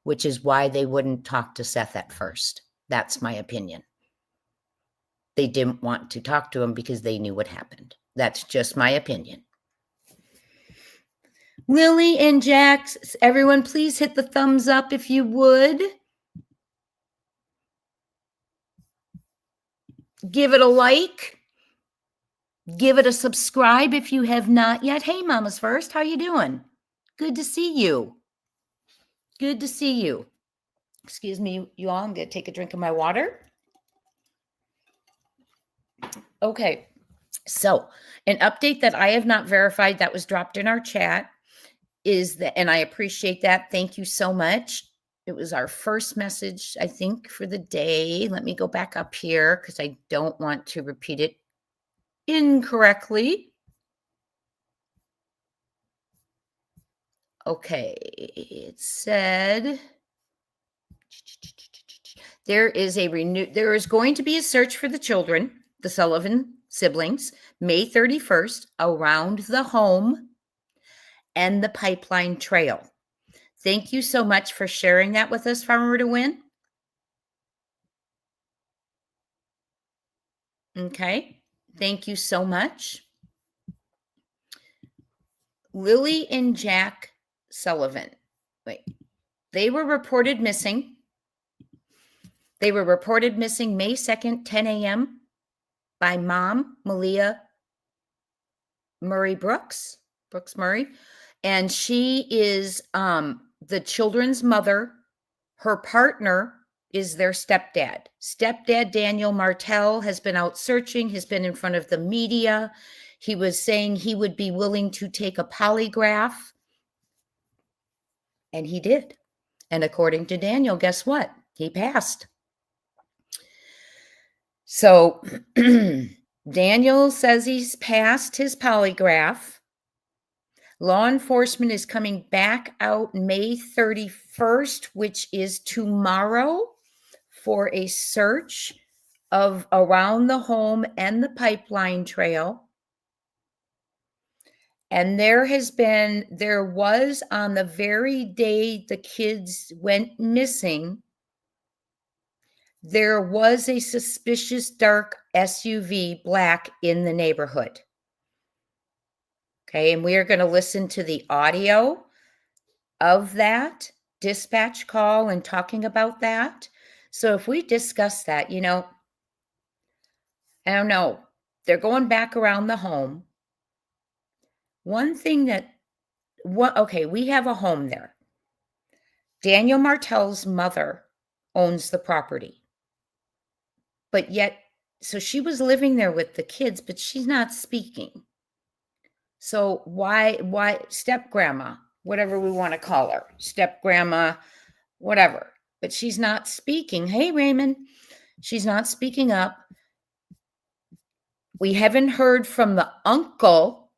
A: which is why they wouldn't talk to Seth at first. That's my opinion. They didn't want to talk to him because they knew what happened. That's just my opinion. Lily and Jax, everyone, please hit the thumbs up if you would. Give it a like. Give it a subscribe if you have not yet. Hey, Mamas First, how you doing? Good to see you. Good to see you. Excuse me, you all. I'm going to take a drink of my water. Okay. So an update that I have not verified that was dropped in our chat is that, and I appreciate that. Thank you so much. It was our first message, I think, for the day. Let me go back up here because I don't want to repeat it incorrectly. Okay, it said there is going to be a search for the children, the Sullivan siblings, May 31st around the home and the pipeline trail. Thank you so much for sharing that with us, Farmer to Win. Okay, thank you so much. Lily and Jack Sullivan. Wait, they were reported missing. They were reported missing May 2nd, 10 a.m. by mom, Malia Murray Brooks Murray. And she is the children's mother. Her partner is their stepdad. Stepdad Daniel Martell has been out searching, has been in front of the media. He was saying he would be willing to take a polygraph. And he did. And according to Daniel, guess what? He passed. So Daniel says he's passed his polygraph. Law enforcement is coming back out May 31st, which is tomorrow, for a search of around the home and the pipeline trail. And there was on the very day the kids went missing, there was a suspicious dark SUV, black, in the neighborhood. Okay, and we are going to listen to the audio of that dispatch call and talking about that. So if we discuss that, I don't know, they're going back around the home. One thing we have a home there. Daniel Martell's mother owns the property. But yet, so she was living there with the kids, but she's not speaking. So why step grandma, whatever we want to call her, step grandma, whatever, but she's not speaking. Hey, Raymond, she's not speaking up. We haven't heard from the uncle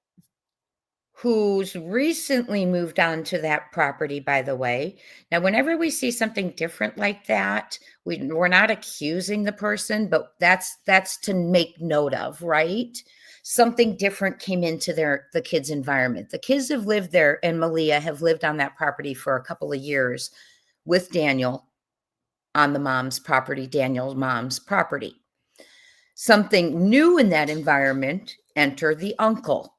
A: who's recently moved on to that property, by the way. Now, whenever we see something different like that, we're not accusing the person, but that's to make note of, right? Something different came into the kids' environment. The kids have lived there, and Malia have lived on that property for a couple of years with Daniel on the mom's property, Daniel's mom's property. Something new in that environment entered the uncle.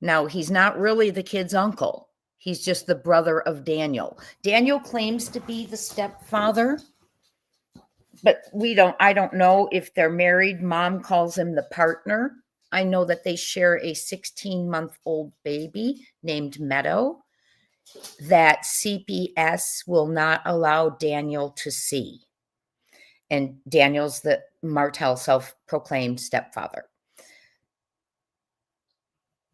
A: Now, he's not really the kid's uncle. He's just the brother of Daniel. Daniel claims to be the stepfather, but I don't know if they're married. Mom calls him the partner. I know that they share a 16-month-old baby named Meadow that CPS will not allow Daniel to see. And Daniel's the Martell self-proclaimed stepfather.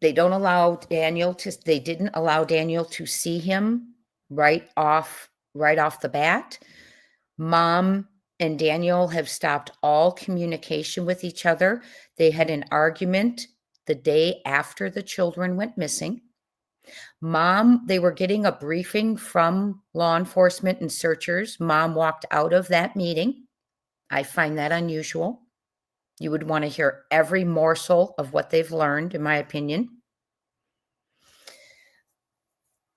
A: They didn't allow Daniel to see him right off the bat. Mom and Daniel have stopped all communication with each other. They had an argument the day after the children went missing. Mom, they were getting a briefing from law enforcement and searchers. Mom walked out of that meeting. I find that unusual. You would want to hear every morsel of what they've learned, in my opinion.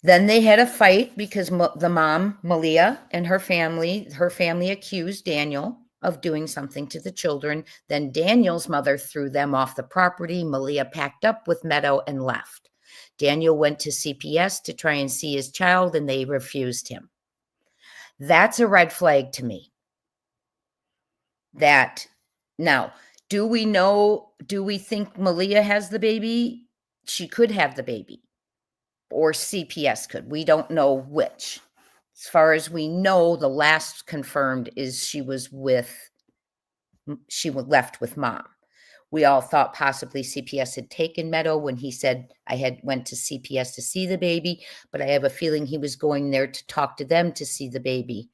A: Then they had a fight because the mom, Malia, and her family accused Daniel of doing something to the children. Then Daniel's mother threw them off the property. Malia packed up with Meadow and left. Daniel went to CPS to try and see his child, and they refused him. That's a red flag to me. Now, do we think Malia has the baby? She could have the baby, or CPS could. We don't know which. As far as we know, the last confirmed is she was left with mom. We all thought possibly CPS had taken Meadow when he said I went to CPS to see the baby, but I have a feeling he was going there to talk to them to see the baby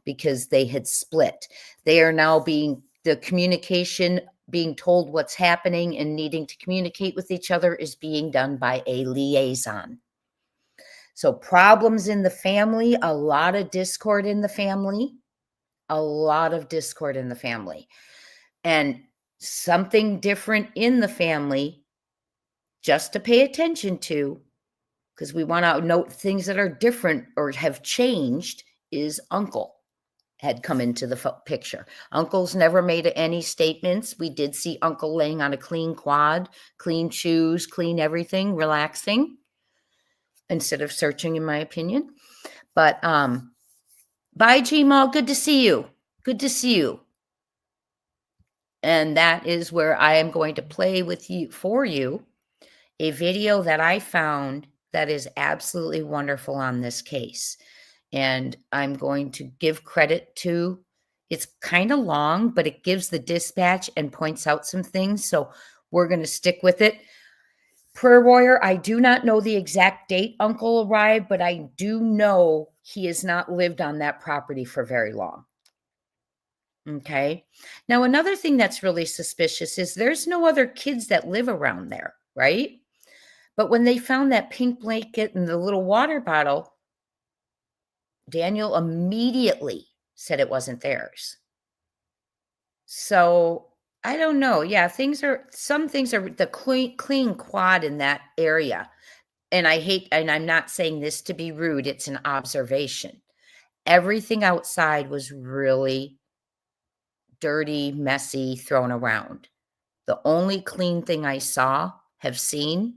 A: because they had split. They are now the communication, being told what's happening and needing to communicate with each other is being done by a liaison. So problems in the family, a lot of discord in the family, and something different in the family just to pay attention to, because we want to note things that are different or have changed, is Uncle had come into the picture. Uncle's never made any statements. We did see Uncle laying on a clean quad, clean shoes, clean everything, relaxing instead of searching, in my opinion. But bye, Gmail. Good to see you. Good to see you. And that is where I am going to play for you a video that I found that is absolutely wonderful on this case. And I'm going to give credit to, it's kind of long, but it gives the dispatch and points out some things. So we're going to stick with it. Prayer Warrior, I do not know the exact date Uncle arrived, but I do know he has not lived on that property for very long. Okay. Now, another thing that's really suspicious is there's no other kids that live around there, right? But when they found that pink blanket and the little water bottle, Daniel immediately said it wasn't theirs. So I don't know. Yeah, some things are the clean quad in that area. And I'm not saying this to be rude. It's an observation. Everything outside was really dirty, messy, thrown around. The only clean thing I have seen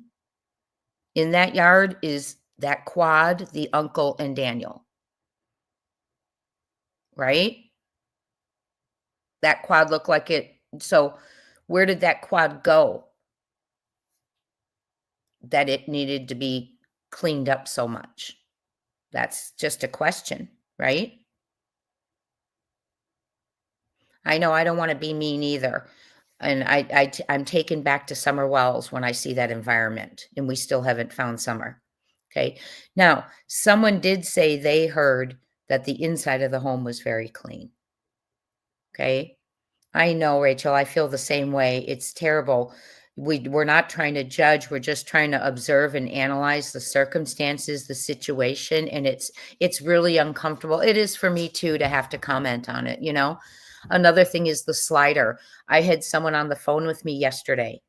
A: in that yard is that quad, the uncle and Daniel. Right? That quad looked like it. So where did that quad go that it needed to be cleaned up so much? That's just a question, right? I know I don't want to be mean either. And I'm taken back to Summer Wells when I see that environment, and we still haven't found Summer. Okay. Now, someone did say they heard that the inside of the home was very clean. Okay. I know, Rachel, I feel the same way. It's terrible. We're not trying to judge. We're just trying to observe and analyze the circumstances, the situation. And it's really uncomfortable. It is for me too, to have to comment on it. Another thing is the slider. I had someone on the phone with me yesterday,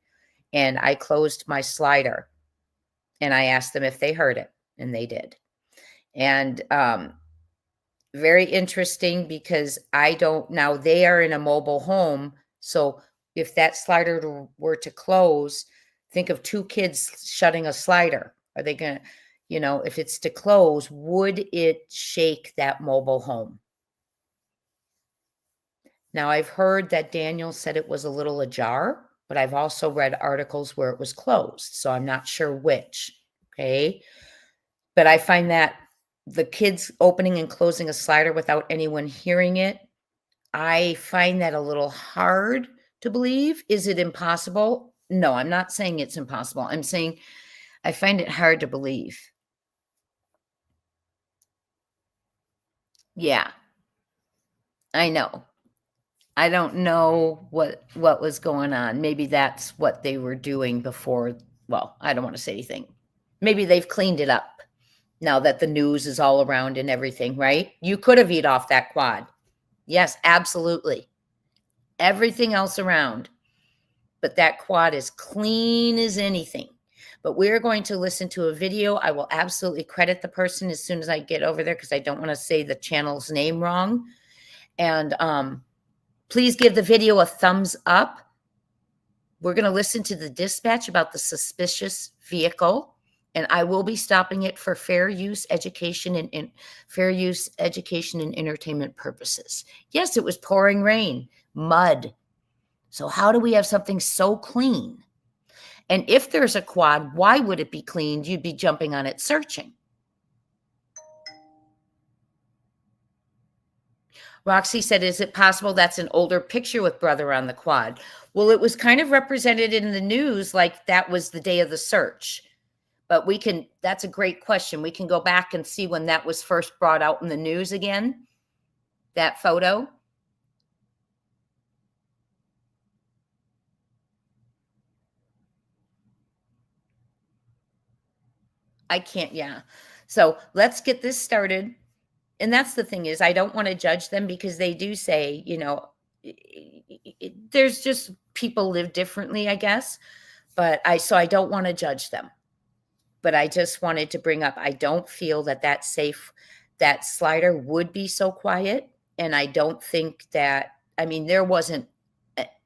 A: and I closed my slider and I asked them if they heard it, and they did. And very interesting, because now they are in a mobile home. So if that slider were to close, think of two kids shutting a slider. Are they going to, if it's to close, would it shake that mobile home? Now, I've heard that Daniel said it was a little ajar, but I've also read articles where it was closed. So I'm not sure which. Okay. But I find that the kids opening and closing a slider without anyone hearing it, I find that a little hard to believe. Is it impossible? No, I'm not saying it's impossible. I'm saying I find it hard to believe. Yeah, I know. I don't know what was going on. Maybe that's what they were doing before. Well, I don't want to say anything. Maybe they've cleaned it up now that the news is all around and everything, right? You could have eat off that quad. Yes, absolutely. Everything else around. But that quad is clean as anything. But we're going to listen to a video. I will absolutely credit the person as soon as I get over there because I don't want to say the channel's name wrong. And please give the video a thumbs up. We're going to listen to the dispatch about the suspicious vehicle, and I will be stopping it for fair use education and entertainment purposes. Yes, it was pouring rain, mud. So how do we have something so clean? And if there's a quad, why would it be cleaned? You'd be jumping on it searching. Roxy said, is it possible that's an older picture with brother on the quad? Well, it was kind of represented in the news like that was the day of the search. But that's a great question. We can go back and see when that was first brought out in the news again, that photo. I can't, yeah. So let's get this started. And that's the thing is, I don't want to judge them because they do say, there's just people live differently, I guess. But I don't want to judge them. But I just wanted to bring up, I don't feel that slider would be so quiet. And I don't think that, there wasn't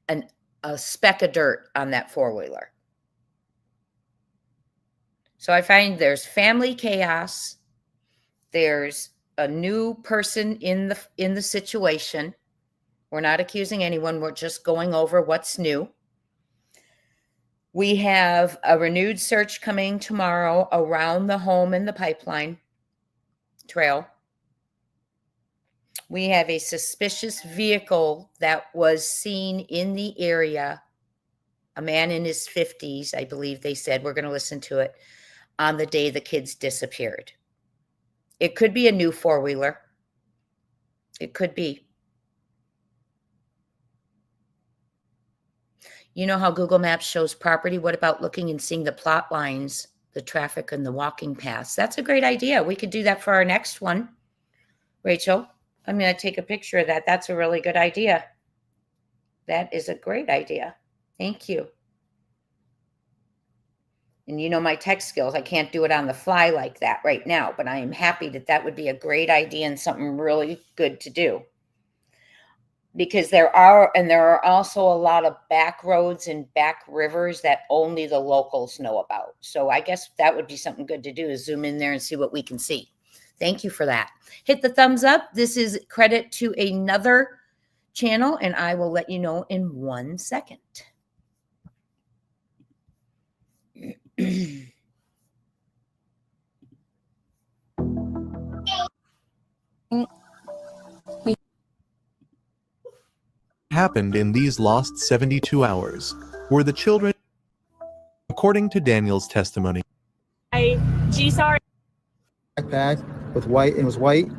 A: a speck of dirt on that four-wheeler. So I find there's family chaos. There's a new person in the situation. We're not accusing anyone. We're just going over what's new. We have a renewed search coming tomorrow around the home and the pipeline trail. We have a suspicious vehicle that was seen in the area. A man in his 50s, I believe they said. We're going to listen to it on the day the kids disappeared. It could be a new four-wheeler. It could be. You know how Google Maps shows property? What about looking and seeing the plot lines, the traffic, and the walking paths? That's a great idea. We could do that for our next one. Rachel, I'm going to take a picture of that. That's a really good idea. That is a great idea. Thank you. And you know my tech skills, I can't do it on the fly like that right now, but I am happy that would be a great idea and something really good to do. Because there are also a lot of back roads and back rivers that only the locals know about. So I guess that would be something good to do, is zoom in there and see what we can see. Thank you for that. Hit the thumbs up. This is credit to another channel, and I will let you know in 1 second.
H: Happened in these lost 72 hours were the children, according to Daniel's testimony.
I: Backpack with white, and was white.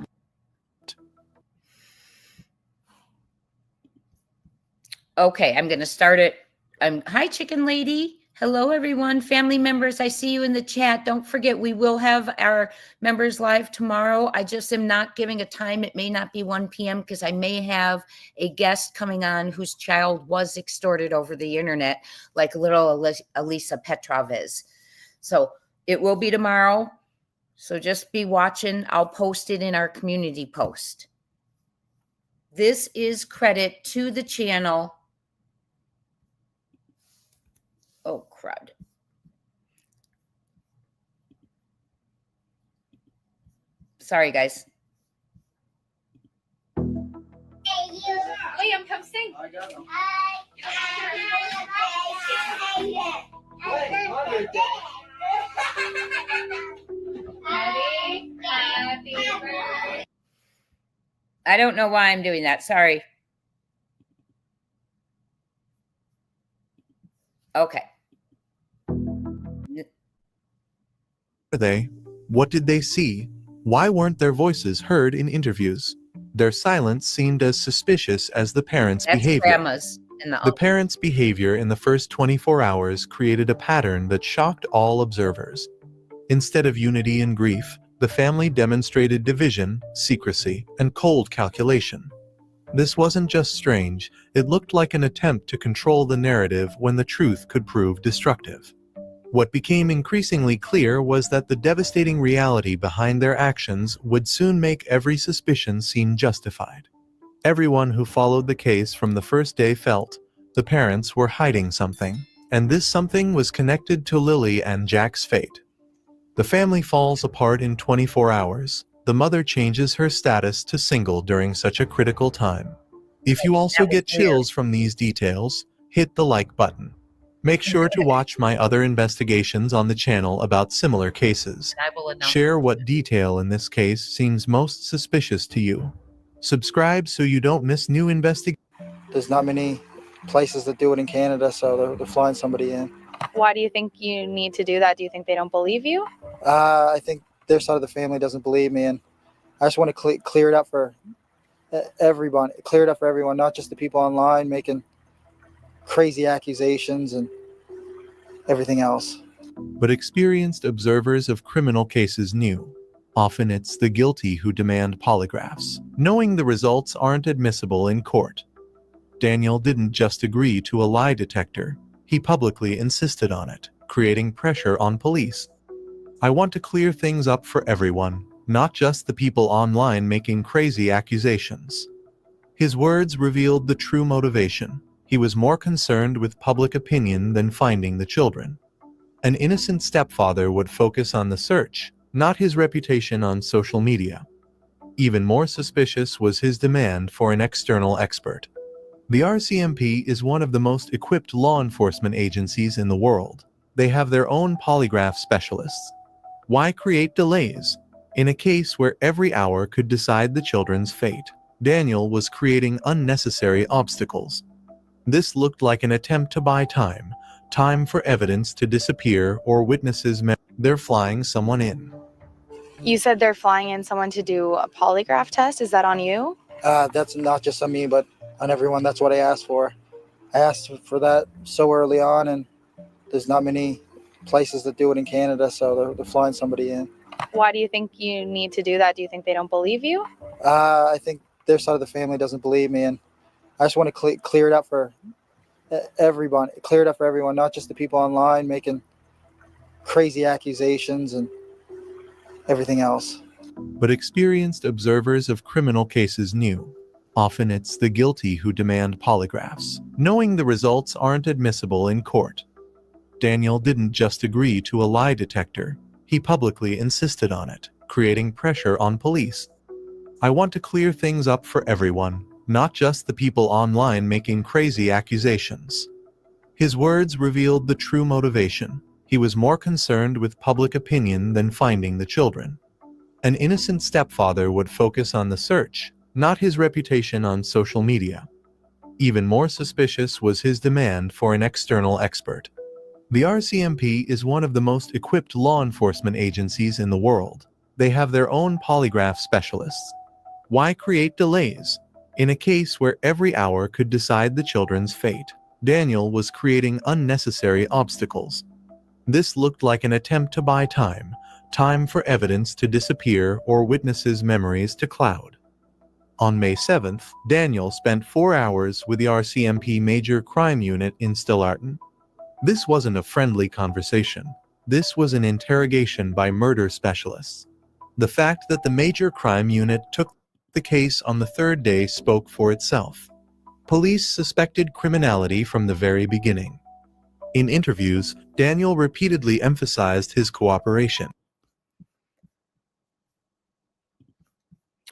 A: Okay, I'm going to start it. Hi, Chicken Lady. Hello, everyone. Family members, I see you in the chat. Don't forget, we will have our members live tomorrow. I just am not giving a time. It may not be 1 p.m. because I may have a guest coming on whose child was extorted over the internet, like little Alisa Petro is. So it will be tomorrow. So just be watching. I'll post it in our community post. This is credit to the channel. Oh, crud. Sorry, guys.
J: Liam, come sing. I got him. Happy birthday.
A: I don't know why I'm doing that. Sorry. Okay.
H: Were they? What did they see? Why weren't their voices heard in interviews? Their silence seemed as suspicious as the parents'
A: That's
H: behavior.
A: grandma's in the
H: The parents' behavior in the first 24 hours created a pattern that shocked all observers. Instead of unity and grief, the family demonstrated division, secrecy, and cold calculation. This wasn't just strange, it looked like an attempt to control the narrative when the truth could prove destructive. What became increasingly clear was that the devastating reality behind their actions would soon make every suspicion seem justified. Everyone who followed the case from the first day felt the parents were hiding something, and this something was connected to Lily and Jack's fate. The family falls apart in 24 hours. The mother changes her status to single during such a critical time. If you also get chills from these details, hit the like button. Make sure to watch my other investigations on the channel about similar cases.
A: I will announce
H: Share what detail in this case seems most suspicious to you. Subscribe so you don't miss new investigations.
I: There's not many places that do it in Canada, so they're flying somebody in.
K: Why do you think you need to do that? Do you think they don't believe you?
I: I think their side of the family doesn't believe me, and I just want to clear it up for everyone. Clear it up for everyone, not just the people online making crazy accusations and everything else.
H: But experienced observers of criminal cases knew. Often it's the guilty who demand polygraphs, knowing the results aren't admissible in court. Daniel didn't just agree to a lie detector, he publicly insisted on it, creating pressure on police. I want to clear things up for everyone, not just the people online making crazy accusations. His words revealed the true motivation. He was more concerned with public opinion than finding the children. An innocent stepfather would focus on the search, not his reputation on social media. Even more suspicious was his demand for an external expert. The RCMP is one of the most equipped law enforcement agencies in the world. They have their own polygraph specialists. Why create delays? In a case where every hour could decide the children's fate, Daniel was creating unnecessary obstacles. This looked like an attempt to buy time for evidence to disappear or witnesses. They're flying someone in.
K: You said they're flying in someone to do a polygraph test. Is that on you?
I: That's not just on me, but on everyone. That's what I asked for. I asked for that so early on, and there's not many places that do it in Canada, so they're flying somebody in.
K: Why do you think you need to do that? Do you think they don't believe you?
I: I think their side of the family doesn't believe me, and I just want to clear it up for everyone. Clear it up for everyone, not just the people online making crazy accusations and everything else.
H: But experienced observers of criminal cases knew. Often it's the guilty who demand polygraphs, knowing the results aren't admissible in court. Daniel didn't just agree to a lie detector, he publicly insisted on it, creating pressure on police. I want to clear things up for everyone, not just the people online making crazy accusations. His words revealed the true motivation. He was more concerned with public opinion than finding the children. An innocent stepfather would focus on the search, not his reputation on social media. Even more suspicious was his demand for an external expert. The RCMP is one of the most equipped law enforcement agencies in the world. They have their own polygraph specialists. Why create delays? In a case where every hour could decide the children's fate, Daniel was creating unnecessary obstacles. This looked like an attempt to buy time for evidence to disappear or witnesses' memories to cloud. On May 7th, Daniel spent 4 hours with the RCMP Major Crime Unit in Stillarton. This wasn't a friendly conversation. This was an interrogation by murder specialists. The fact that the Major Crime Unit took the case on the third day spoke for itself. Police suspected criminality from the very beginning. In interviews, Daniel repeatedly emphasized his cooperation.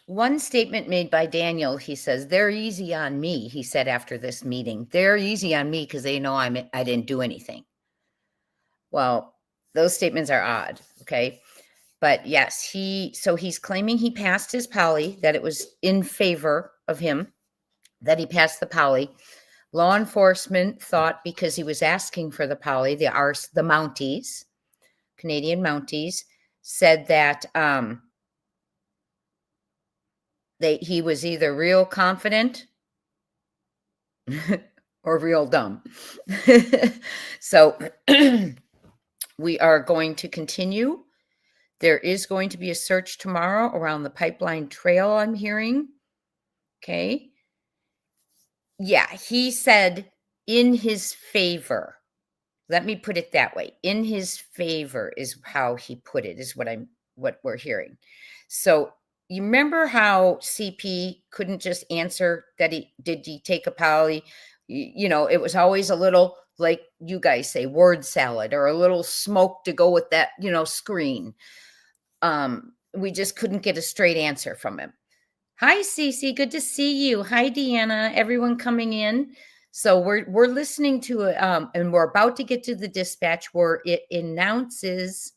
A: One statement made by Daniel, he says, "They're easy on me," he said after this meeting. "They're easy on me because they know I didn't do anything." Well, those statements are odd, okay? But yes, he's claiming he passed his poly, that it was in favor of him, that he passed the poly. Law enforcement thought because he was asking for the poly, the Mounties, Canadian Mounties, said that He was either real confident or real dumb. So we are going to continue. There is going to be a search tomorrow around the Pipeline Trail, I'm hearing. Okay. Yeah, he said in his favor. Let me put it that way. In his favor is how he put it, is what we're hearing. So you remember how CP couldn't just answer that did he take a poly? You know, it was always a little, like you guys say, word salad, or a little smoke to go with that, you know, screen. We just couldn't get a straight answer from him. Hi, Cece. Good to see you. Hi, Deanna. Everyone coming in. So we're listening to it, and we're about to get to the dispatch where it announces.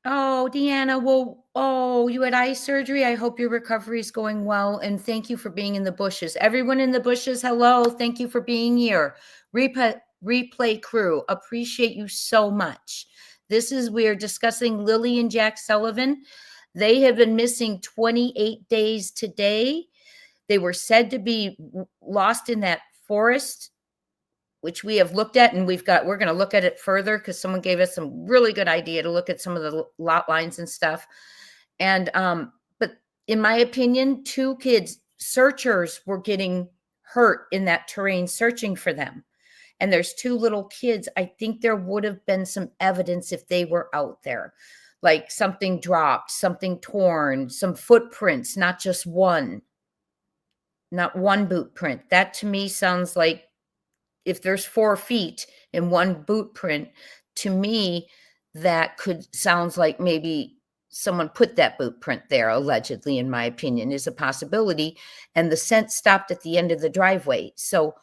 A: Oh, Deanna. Well, oh, you had eye surgery. I hope your recovery is going well, and thank you for being in the bushes. Everyone in the bushes, hello. Thank you for being here. Replay crew, appreciate you so much. We're discussing Lily and Jack Sullivan. They have been missing 28 days today. They were said to be lost in that forest, which we have looked at, and we're going to look at it further because someone gave us some really good idea to look at some of the lot lines and stuff. And but in my opinion, 2 kids, searchers, were getting hurt in that terrain searching for them. And there's 2 little kids. I think there would have been some evidence if they were out there, like something dropped, something torn, some footprints, not just one boot print. That to me sounds like, if there's 4 feet in one boot print, to me, that sounds like maybe someone put that boot print there, allegedly, in my opinion, is a possibility. And the scent stopped at the end of the driveway. So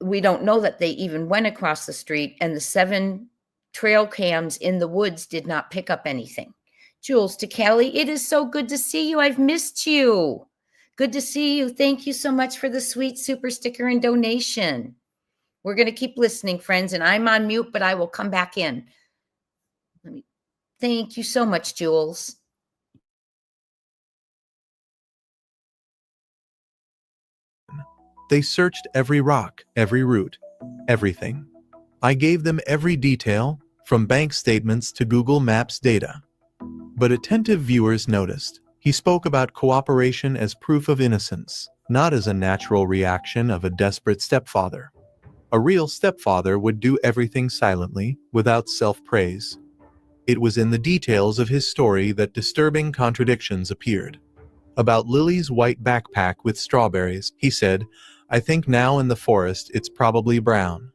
A: we don't know that they even went across the street, and the 7 trail cams in the woods did not pick up anything. Jules to Kelly, it is so good to see you. I've missed you. Good to see you. Thank you so much for the sweet super sticker and donation. We're going to keep listening, friends, and I'm on mute, but I will come back in. Thank you so much, Jules.
H: They searched every rock, every root, everything. I gave them every detail, from bank statements to Google Maps data. But attentive viewers noticed he spoke about cooperation as proof of innocence, not as a natural reaction of a desperate stepfather. A real stepfather would do everything silently, without self-praise. It was in the details of his story that disturbing contradictions appeared. About Lily's white backpack with strawberries, he said, "I think now in the forest it's probably brown."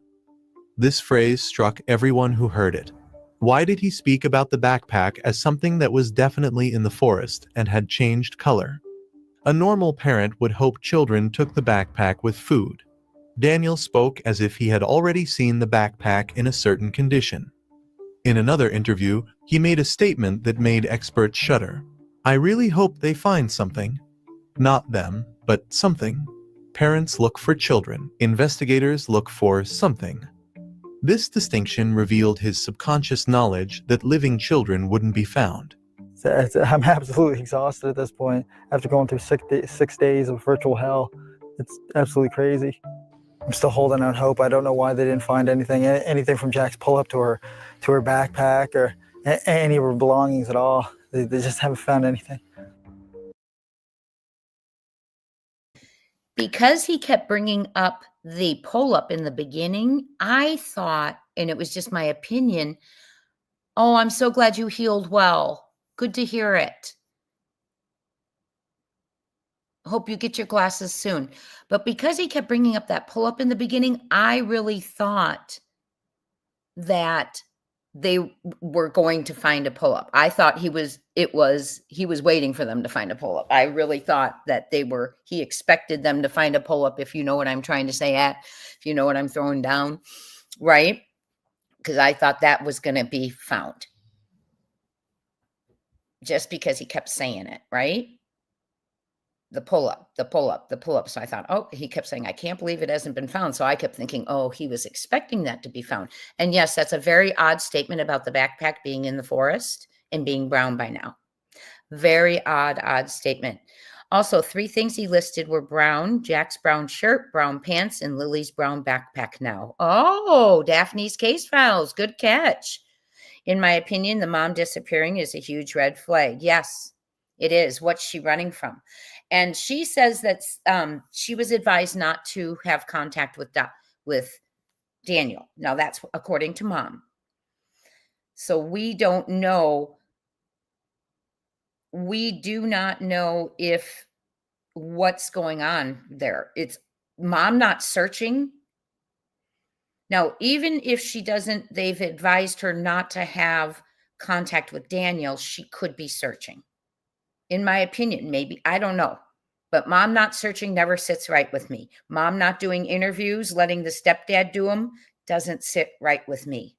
H: This phrase struck everyone who heard it. Why did he speak about the backpack as something that was definitely in the forest and had changed color? A normal parent would hope children took the backpack with food. Daniel spoke as if he had already seen the backpack in a certain condition. In another interview, he made a statement that made experts shudder. "I really hope they find something. Not them, but something." Parents look for children. Investigators look for something. This distinction revealed his subconscious knowledge that living children wouldn't be found.
I: I'm absolutely exhausted at this point after going through 6 days of virtual hell. It's absolutely crazy. I'm still holding out hope. I don't know why they didn't find anything from Jack's pull-up to her backpack or any of her belongings at all. They just haven't found anything.
A: Because he kept bringing up the pull-up in the beginning, I thought, and it was just my opinion, oh, I'm so glad you healed well. Good to hear it. Hope you get your glasses soon. But because he kept bringing up that pull-up in the beginning, I really thought that they were going to find a pull-up. I thought he was waiting for them to find a pull-up. I really thought that he expected them to find a pull-up, if you know what I'm trying to say, if you know what I'm throwing down, right? Because I thought that was going to be found. Just because he kept saying it, right? The pull-up. So I thought, oh, he kept saying, I can't believe it hasn't been found. So I kept thinking, oh, he was expecting that to be found. And yes, that's a very odd statement about the backpack being in the forest and being brown by now. Very odd statement. Also, 3 things he listed were brown, Jack's brown shirt, brown pants, and Lily's brown backpack now. Oh, Daphne's case files. Good catch. In my opinion, the mom disappearing is a huge red flag. Yes, it is. What's she running from? And she says that she was advised not to have contact with Daniel. Now, that's according to mom. So we don't know. We do not know if what's going on there. It's mom not searching. Now, even if she doesn't, they've advised her not to have contact with Daniel, she could be searching. In my opinion, maybe, I don't know. But mom not searching never sits right with me. Mom not doing interviews, letting the stepdad do them, doesn't sit right with me.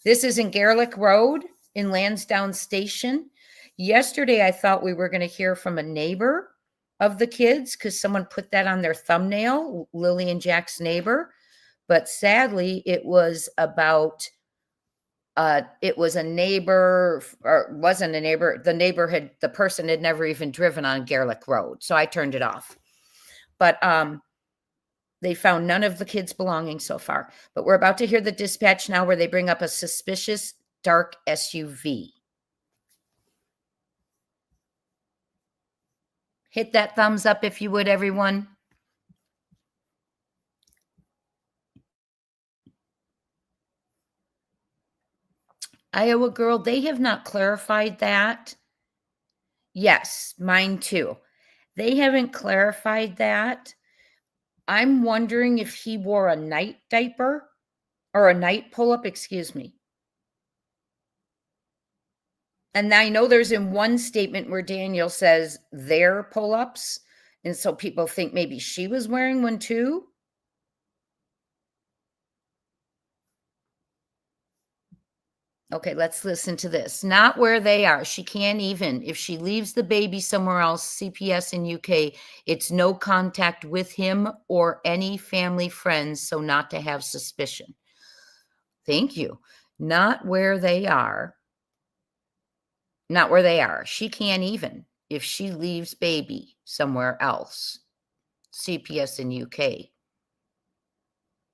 A: This is in Garlick Road in Lansdowne Station. Yesterday, I thought we were going to hear from a neighbor of the kids because someone put that on their thumbnail, Lily and Jack's neighbor. But sadly, it was about, it was a neighbor, or wasn't a neighbor. The person had never even driven on Garlick Road. So I turned it off. But they found none of the kids' belongings so far. But we're about to hear the dispatch now where they bring up a suspicious dark SUV. Hit that thumbs up if you would, everyone. Iowa girl, they have not clarified that. Yes, mine too. They haven't clarified that. I'm wondering if he wore a night diaper or a night pull-up, excuse me. And I know there's in one statement where Daniel says their pull-ups. And so people think maybe she was wearing one too. Okay, let's listen to this. Not where they are. She can't even. If she leaves the baby somewhere else, CPS in UK, it's no contact with him or any family friends, so not to have suspicion. Thank you. Not where they are. Not where they are. She can't even if she leaves baby somewhere else. CPS in UK.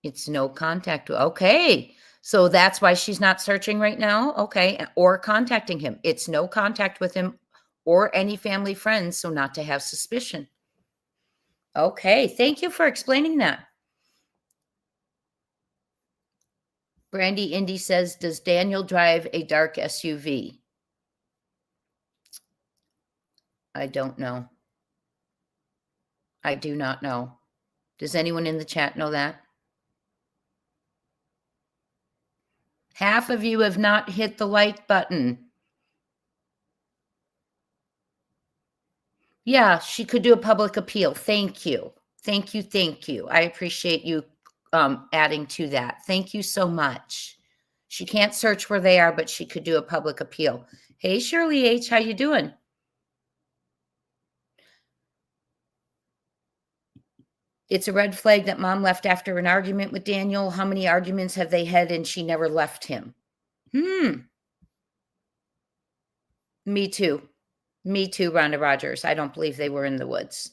A: It's no contact. Okay. So that's why she's not searching right now. Okay. Or contacting him. It's no contact with him or any family friends. So not to have suspicion. Okay. Thank you for explaining that. Brandy Indy says, does Daniel drive a dark SUV? I don't know. I do not know. Does anyone in the chat know that? Half of you have not hit the like button. Yeah, she could do a public appeal. Thank you. Thank you. Thank you. I appreciate you adding to that. Thank you so much. She can't search where they are, but she could do a public appeal. Hey, Shirley H., how you doing? It's a red flag that mom left after an argument with Daniel. How many arguments have they had and she never left him? Me too. Me too, Rhonda Rogers. I don't believe they were in the woods.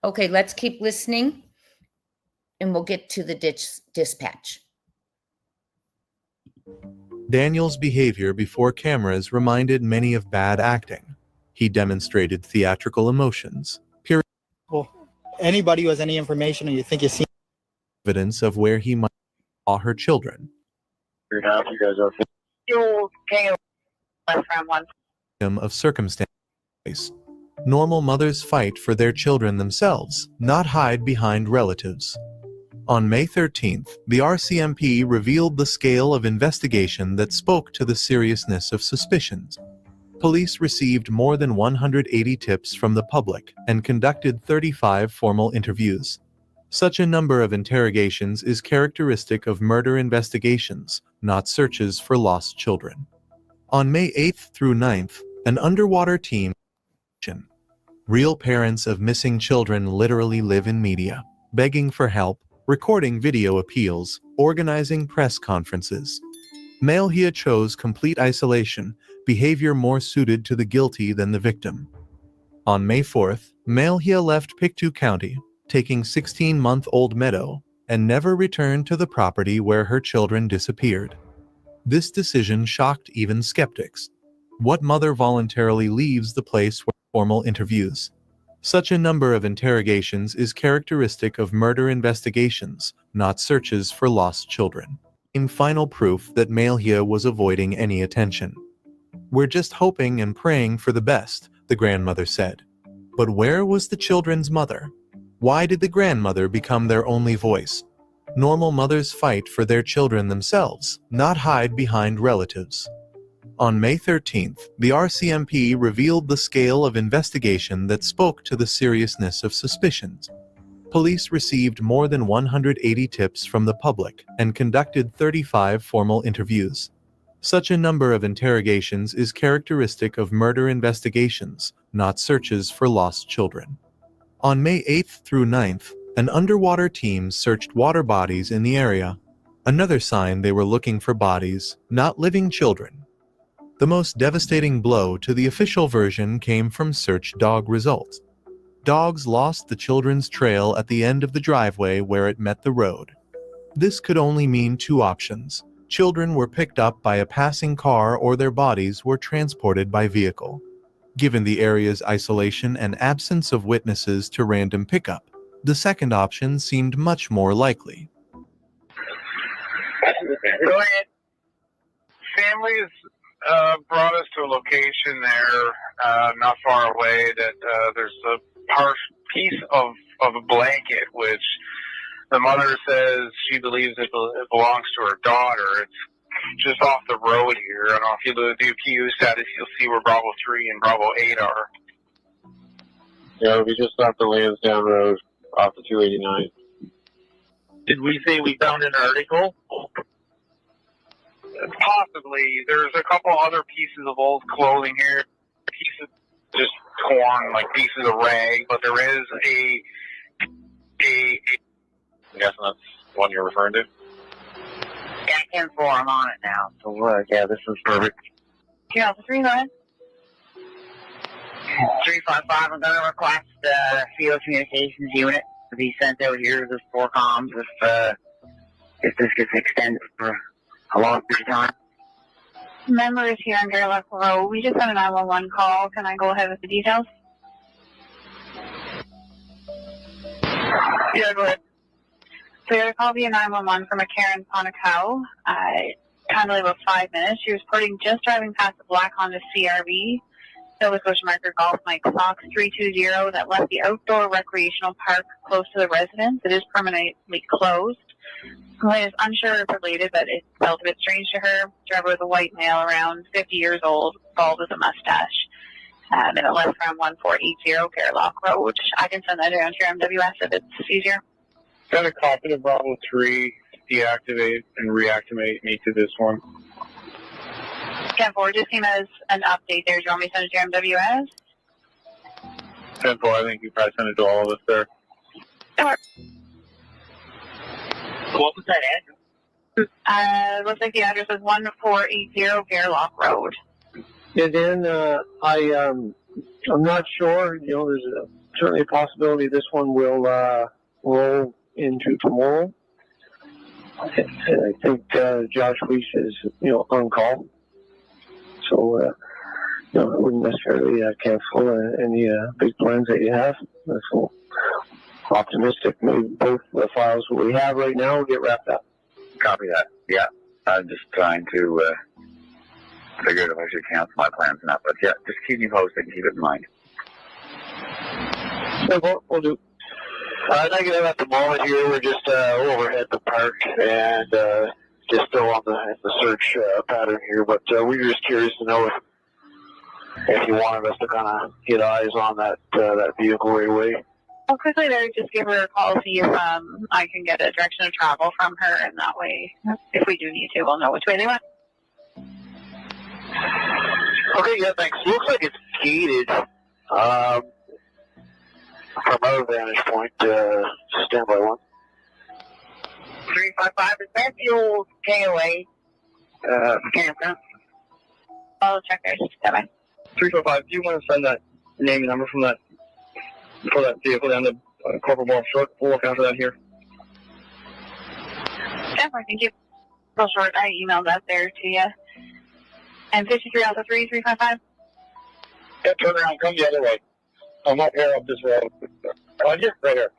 A: Okay, let's keep listening and we'll get to the dispatch.
H: Daniel's behavior before cameras reminded many of bad acting. He demonstrated theatrical emotions.
I: Well, anybody who has any information or you think you see
H: Evidence of where he might saw her children. Of circumstance. Normal mothers fight for their children themselves, not hide behind relatives. On May 13th, the RCMP revealed the scale of investigation that spoke to the seriousness of suspicions. Police received more than 180 tips from the public and conducted 35 formal interviews. Such a number of interrogations is characteristic of murder investigations, not searches for lost children. On May 8th through 9th, an underwater team. Real parents of missing children literally live in media, begging for help, recording video appeals, organizing press conferences. Malhia chose complete isolation, behavior more suited to the guilty than the victim. On May 4th, Malhia left Pictou County, taking 16-month-old Meadow, and never returned to the property where her children disappeared. This decision shocked even skeptics. What mother voluntarily leaves the place for formal interviews? Such a number of interrogations is characteristic of murder investigations, not searches for lost children. In final proof that Malhia was avoiding any attention. "We're just hoping and praying for the best," the grandmother said. But where was the children's mother? Why did the grandmother become their only voice? Normal mothers fight for their children themselves, not hide behind relatives. On May 13th, the RCMP revealed the scale of investigation that spoke to the seriousness of suspicions. Police received more than 180 tips from the public and conducted 35 formal interviews. Such a number of interrogations is characteristic of murder investigations, not searches for lost children. On May 8th through 9th, an underwater team searched water bodies in the area. Another sign they were looking for bodies, not living children. The most devastating blow to the official version came from search dog results. Dogs lost the children's trail at the end of the driveway where it met the road. This could only mean two options. Children were picked up by a passing car or their bodies were transported by vehicle. Given the area's isolation and absence of witnesses to random pickup, the second option seemed much more likely.
L: Go ahead. Families brought us to a location there, not far away, that there's a piece of a blanket, which the mother says she believes it belongs to her daughter. It's just off the road here. I don't know if you do PU status, you'll see where Bravo 3 and Bravo 8 are.
M: Yeah, we just off the Lansdowne Road, off the 289.
L: Did we say we found an article? Possibly. There's a couple other pieces of old clothing here. Pieces just torn, like pieces of rag, but there is a
M: I'm guessing that's the one you're referring to?
N: Yeah, 10-4, I'm on it now. So,
M: Yeah, this is perfect.
N: here, Alpha 3, go ahead. 355, I'm going to request field communications unit to be sent out here to the 4 comms if this gets extended for a long period of time.
K: Member is here on Garlock Road. We just had a 911 call. Can I go ahead with the details?
L: Yeah, go ahead.
K: So you had a call via 911 from a Karen Ponacau. Kindly about 5 minutes. She was reporting just driving past the black Honda CRV, Nova Scotia marker Golf Mike Fox 320 that left the outdoor recreational park close to the residence. It is permanently closed. Complaint is unsure if related, but it felt a bit strange to her. Driver was a white male around 50 years old, bald with a mustache. And it left from 1480 Garlock Road. I can send that around to your MWS if it's easier.
L: Got a copy of Bravo 3, deactivate and reactivate me to this one.
K: 10-4 just came as an update there. Do you want me to send it to your MWS?
L: 10-4, I think you probably sent it to all of us there.
N: What was that address?
K: Looks like the address is 1480 Garlock Road.
M: And then I'm not sure. You know, there's certainly a possibility this one will roll into tomorrow. I think Josh Weiss is on call, so I wouldn't necessarily cancel any big plans that you have. So optimistic. Maybe both the files that we have right now will get wrapped up.
N: Copy that. Yeah. I'm just trying to figure out if I should cancel my plans or not. But yeah, just keep me posted and keep it in mind.
M: So we'll do. Negative at the moment here. We're just overhead the park and just still on the search pattern here. But we were just curious to know if you wanted us to kind of get eyes on that vehicle right away.
K: I'll quickly there just give her a call, see if I can get a direction of travel from her, and that way, if we do need to, we'll know which way they went.
M: Okay, yeah, thanks. Looks like it's gated. From our vantage point, stand by one.
N: 355, is that the old KOA campground?
K: I'll check there. Bye-bye.
M: 345, do you want to send that name and number from that for that vehicle down to Corporal Ball Short? We'll look after that here.
K: Definitely, thank you. Real short, I emailed that there to you. And 53 Alpha 355.
M: Yeah, turn around, come the other way. I'm up here up this road. Just right here.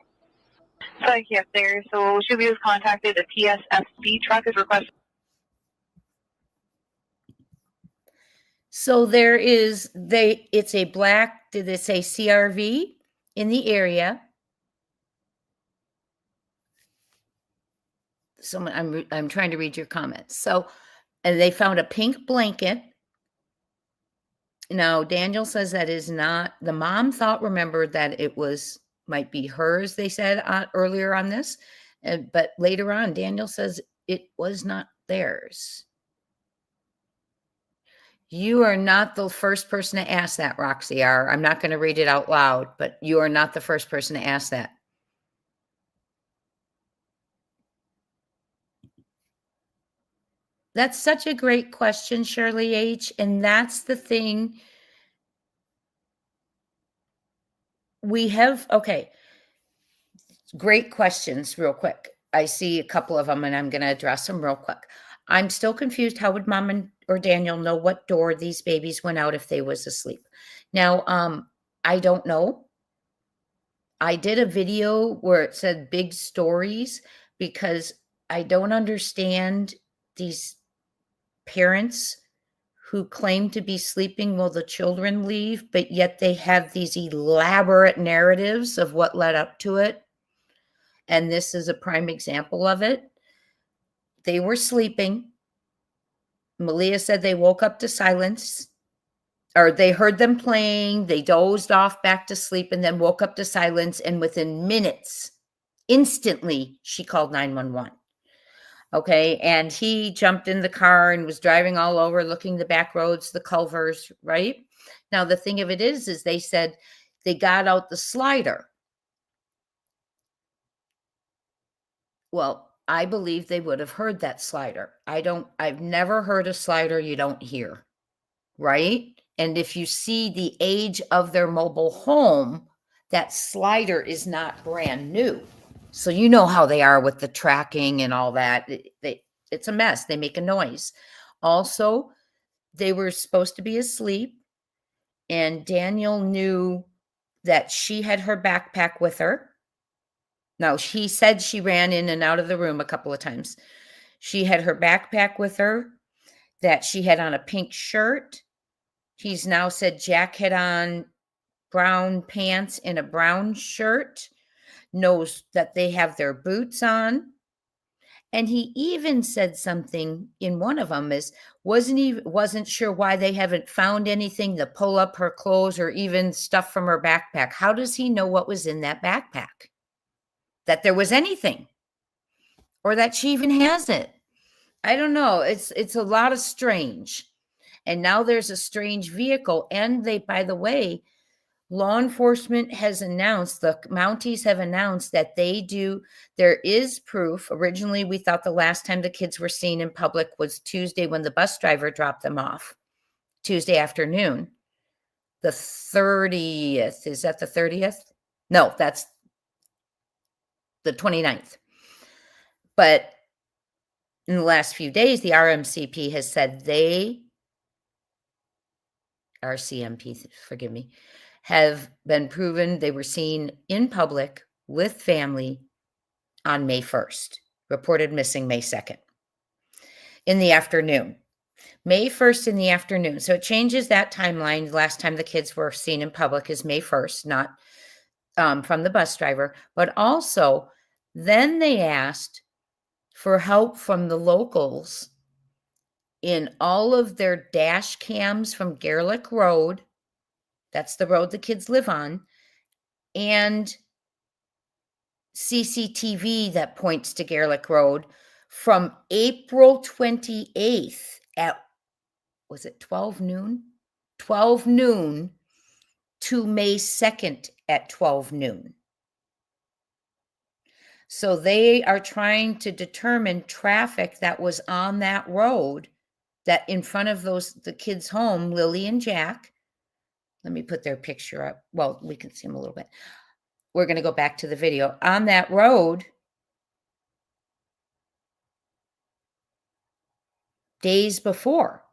K: So yes, there. So should we have contacted the PSFC truck is requested.
A: So there is it's a black, did they say CRV in the area? So I'm trying to read your comments. So, and they found a pink blanket. Now, Daniel says that is not, the mom remembered that it might be hers, they said earlier on this. But later on, Daniel says it was not theirs. You are not the first person to ask that, Roxy R. I'm not going to read it out loud, but you are not the first person to ask that. That's such a great question, Shirley H. And that's the thing. We have, okay, great questions real quick. I see a couple of them and I'm going to address them real quick. I'm still confused. How would Mom or Daniel know what door these babies went out if they was asleep? Now, I don't know. I did a video where it said big stories because I don't understand these parents who claim to be sleeping while the children leave, but yet they have these elaborate narratives of what led up to it. And this is a prime example of it. They were sleeping. Malia said they woke up to silence, or they heard them playing. They dozed off back to sleep and then woke up to silence. And within minutes, instantly, she called 911. Okay. And he jumped in the car and was driving all over, looking the back roads, the culvers, right? Now, the thing of it is they said they got out the slider. Well, I believe they would have heard that slider. I've never heard a slider you don't hear, right? And if you see the age of their mobile home, that slider is not brand new. So you know how they are with the tracking and all that. It's a mess. They make a noise. Also, they were supposed to be asleep, and Daniel knew that she had her backpack with her. Now, she said she ran in and out of the room a couple of times. She had her backpack with her, that she had on a pink shirt. He's now said Jack had on brown pants and a brown shirt, knows that they have their boots on. And he even said something in one of them wasn't sure why they haven't found anything to pull up her clothes or even stuff from her backpack. How does he know what was in that backpack? That there was anything, or that she even has it. I don't know. It's a lot of strange. And now there's a strange vehicle. And by the way, law enforcement has announced, the Mounties have announced that there is proof. Originally, we thought the last time the kids were seen in public was Tuesday when the bus driver dropped them off, Tuesday afternoon. The 30th, is that the 30th? No, that's the 29th. But in the last few days, the RMCP has said RCMP, forgive me, have been proven they were seen in public with family on May 1st, reported missing May 2nd in the afternoon. May 1st in the afternoon. So it changes that timeline. The last time the kids were seen in public is May 1st, not from the bus driver. But also, then they asked for help from the locals in all of their dash cams from Gerlich Road. That's the road the kids live on. And CCTV that points to Gerlich Road from April 28th at, was it 12 noon? 12 noon to May 2nd at 12 noon. So they are trying to determine traffic that was on that road that in front of the kids' home, Lily and Jack. Let me put their picture up. Well, we can see them a little bit. We're going to go back to the video. On that road, days before.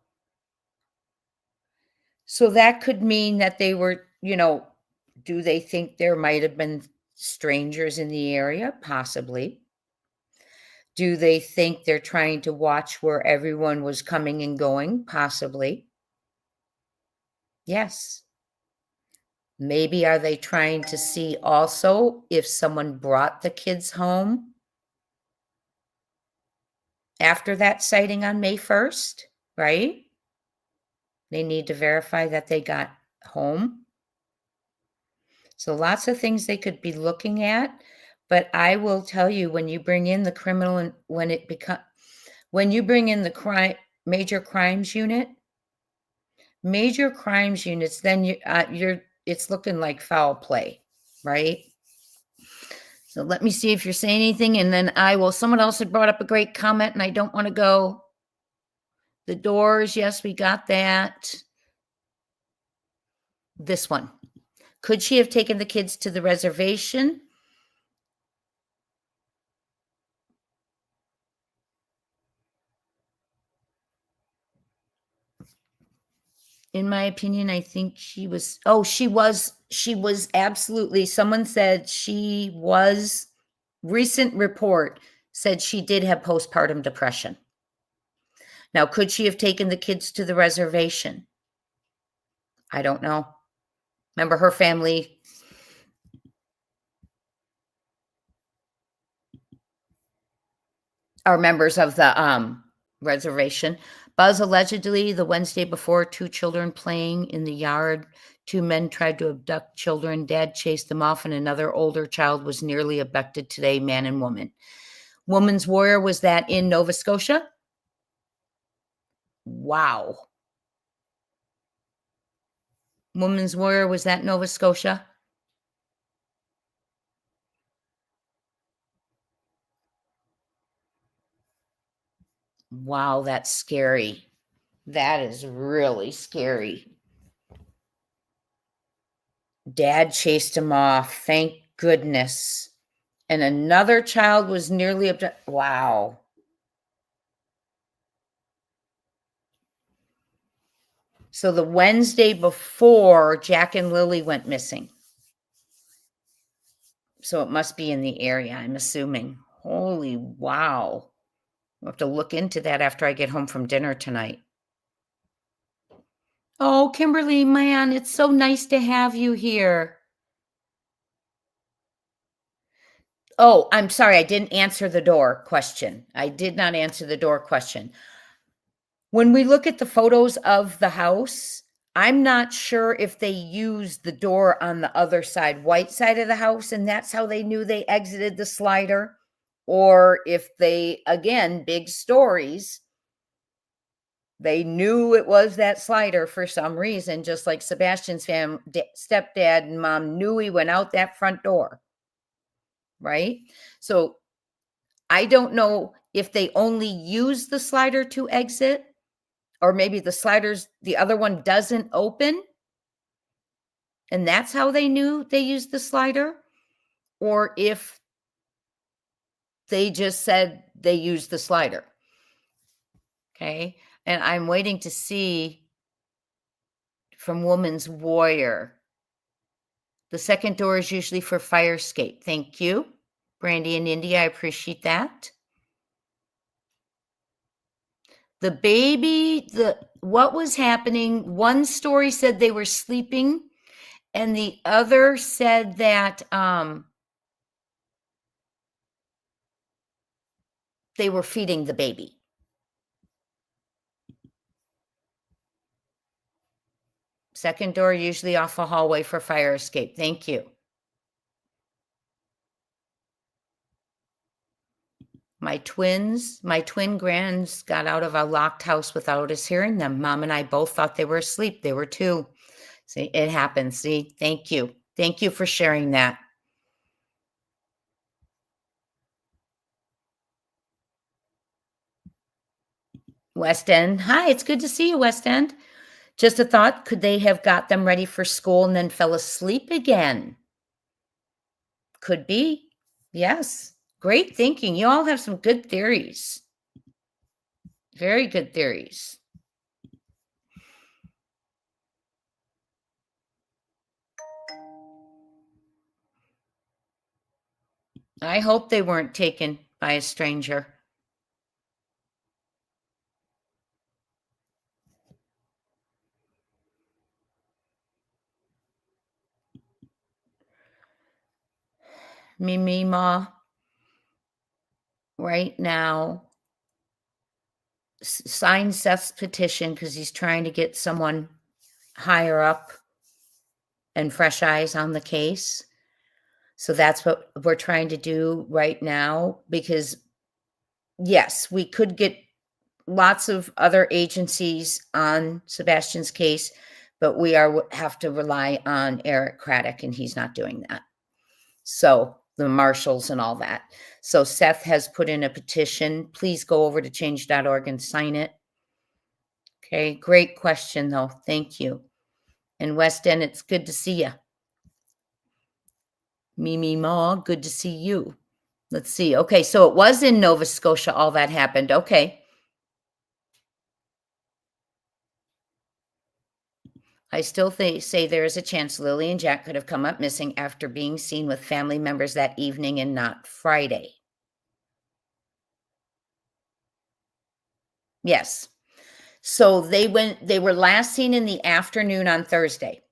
A: So that could mean that they were, do they think there might have been strangers in the area? Possibly. Do they think they're trying to watch where everyone was coming and going? Possibly. Yes. Maybe are they trying to see also if someone brought the kids home after that sighting on May 1st, right? They need to verify that they got home. So lots of things they could be looking at, but I will tell you, when you bring in the criminal and when you bring in the major crimes units, then it's looking like foul play, right? So let me see if you're saying anything, and then someone else had brought up a great comment, and I don't want to go. The doors, yes, we got that. This one. Could she have taken the kids to the reservation? In my opinion, I think she was absolutely, someone said recent report said she did have postpartum depression. Now, could she have taken the kids to the reservation? I don't know. Remember, her family are members of the reservation. Buzz allegedly, the Wednesday before, 2 children playing in the yard. 2 men tried to abduct children. Dad chased them off, and another older child was nearly abducted today, man and woman. Woman's Warrior, was that in Nova Scotia? Wow. Woman's Warrior, was that Nova Scotia? Wow, that's scary. That is really scary. Dad chased him off. Thank goodness. And another child was nearly abducted. Wow. So the Wednesday before, Jack and Lily went missing. So it must be in the area, I'm assuming. Holy wow. I'll have to look into that after I get home from dinner tonight. Oh, Kimberly, man, it's so nice to have you here. Oh, I'm sorry, I didn't answer the door question. I did not answer the door question. When we look at the photos of the house, I'm not sure if they used the door on the other side, white side of the house, and that's how they knew they exited the slider, or if they, again, big stories, they knew it was that slider for some reason, just like Sebastian's stepdad and mom knew he went out that front door, right? So I don't know if they only use the slider to exit, or maybe the other one doesn't open, and that's how they knew they used the slider, or if they just said they used the slider. Okay. And I'm waiting to see from Woman's Warrior. The second door is usually for fire escape. Thank you, Brandy and Indy. I appreciate that. The baby, what was happening? One story said they were sleeping, and the other said that they were feeding the baby. Second door, usually off a hallway for fire escape. Thank you. My twin grands got out of a locked house without us hearing them. Mom and I both thought they were asleep. They were too. See, it happens. See, thank you. Thank you for sharing that. West End. Hi, it's good to see you, West End. Just a thought, could they have got them ready for school and then fell asleep again? Could be. Yes. Great thinking. You all have some good theories. Very good theories. I hope they weren't taken by a stranger. Mimi Ma, right now, sign Seth's petition because he's trying to get someone higher up and fresh eyes on the case. So that's what we're trying to do right now, because yes, we could get lots of other agencies on Sebastian's case, but we have to rely on Eric Craddock, and he's not doing that. So the marshals and all that. So Seth has put in a petition. Please go over to change.org and sign it. Okay, great question though. Thank you. And West End, it's good to see you. Mimi Ma, good to see you. Let's see. Okay, so it was in Nova Scotia all that happened. Okay. I still say there is a chance Lily and Jack could have come up missing after being seen with family members that evening and not Friday. Yes. So they were last seen in the afternoon on Thursday.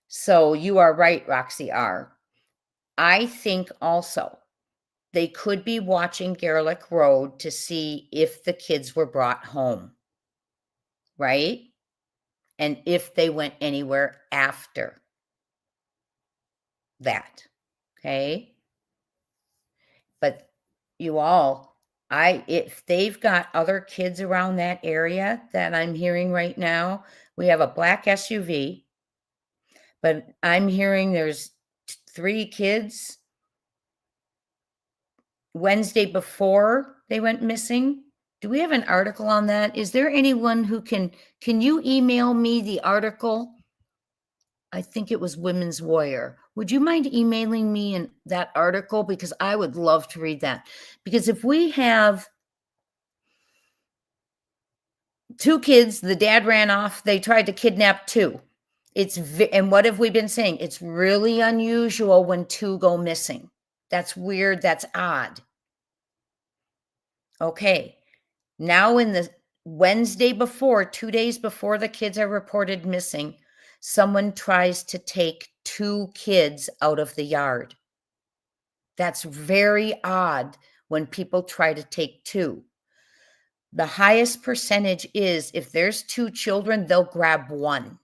A: So you are right, Roxy R. I think also they could be watching Garlic Road to see if the kids were brought home, right? And if they went anywhere after that, okay? But you all, if they've got other kids around that area that I'm hearing right now, we have a black SUV, but I'm hearing there's 3 kids Wednesday before they went missing. Do we have an article on that? Is there anyone who can you email me the article? I think it was Women's Warrior. Would you mind emailing me that article? Because I would love to read that. Because if we have 2 kids, the dad ran off, they tried to kidnap 2. And what have we been saying? It's really unusual when 2 go missing. That's weird. That's odd. Okay. Now in the Wednesday before, 2 days before the kids are reported missing, someone tries to take 2 kids out of the yard. That's very odd when people try to take 2. The highest percentage is if there's 2 children, they'll grab 1.